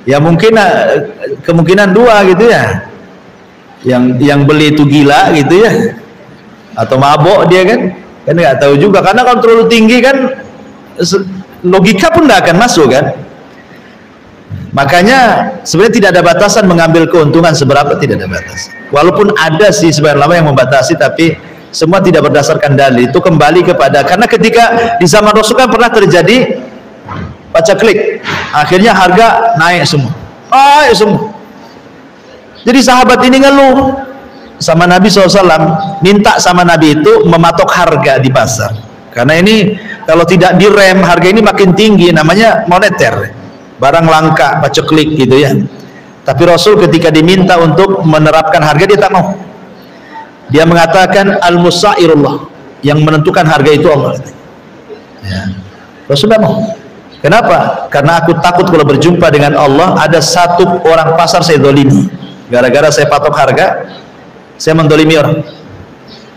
Ya mungkin kemungkinan 2 gitu ya, yang beli itu gila gitu ya, atau mabok dia kan nggak tahu juga, karena kalau terlalu tinggi kan logika pun nggak akan masuk kan. Makanya sebenarnya tidak ada batasan mengambil keuntungan seberapa, tidak ada batasan. Walaupun ada sih sebagian ulama yang membatasi, tapi semua tidak berdasarkan dalil. Itu kembali kepada, karena ketika di zaman Rasul kan pernah terjadi pacaklik, akhirnya harga naik semua, semua. Jadi sahabat ini ngeluh sama Nabi SAW, minta sama Nabi itu mematok harga di pasar, karena ini kalau tidak direm harga ini makin tinggi, namanya moneter, barang langka, paceklik gitu ya. Tapi Rasul ketika diminta untuk menerapkan harga, dia tak mau. Dia mengatakan al-musairullah, yang menentukan harga itu Allah ya. Rasul tak mau. Kenapa? Karena aku takut kalau berjumpa dengan Allah ada satu orang pasar saya dolimi, gara-gara saya patok harga, saya mendolimi orang.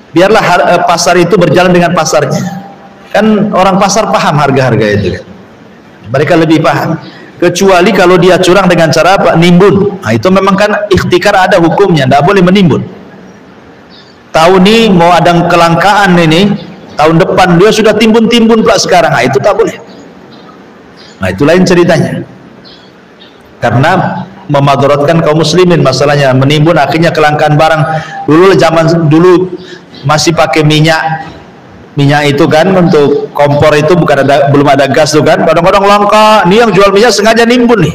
Biarlah pasar itu berjalan dengan pasarnya. Kan orang pasar paham harga-harga itu kan. Mereka lebih paham. Kecuali kalau dia curang dengan cara apa? Nimbun. Nah, itu memang kan ikhtikar, ada hukumnya, tidak boleh menimbun. Tahu nih mau ada kelangkaan ini, tahun depan dia sudah timbun-timbun pula sekarang. Nah, itu tak boleh. Nah, itu lain ceritanya. Karena memadaratkan kaum muslimin masalahnya, menimbun akhirnya kelangkaan barang. Zaman dulu masih pakai minyak itu kan, untuk kompor itu belum ada gas tuh kan, kadang-kadang langka. Ini yang jual minyak sengaja nimbun nih,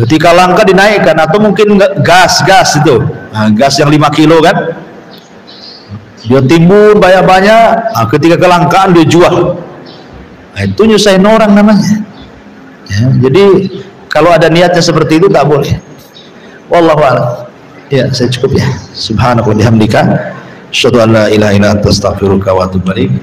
ketika langka dinaikkan, atau mungkin gas itu, gas yang 5 kilo kan, dia timbun banyak-banyak, ketika kelangkaan dia jual. Nah, itu nyusahin orang namanya ya. Jadi kalau ada niatnya seperti itu tak boleh. Wallahu a'lam. Ya, saya cukup ya. Subhanaka wa bihamdika asyhadu an la ilaha illa anta astaghfiruka wa atubu ilaik.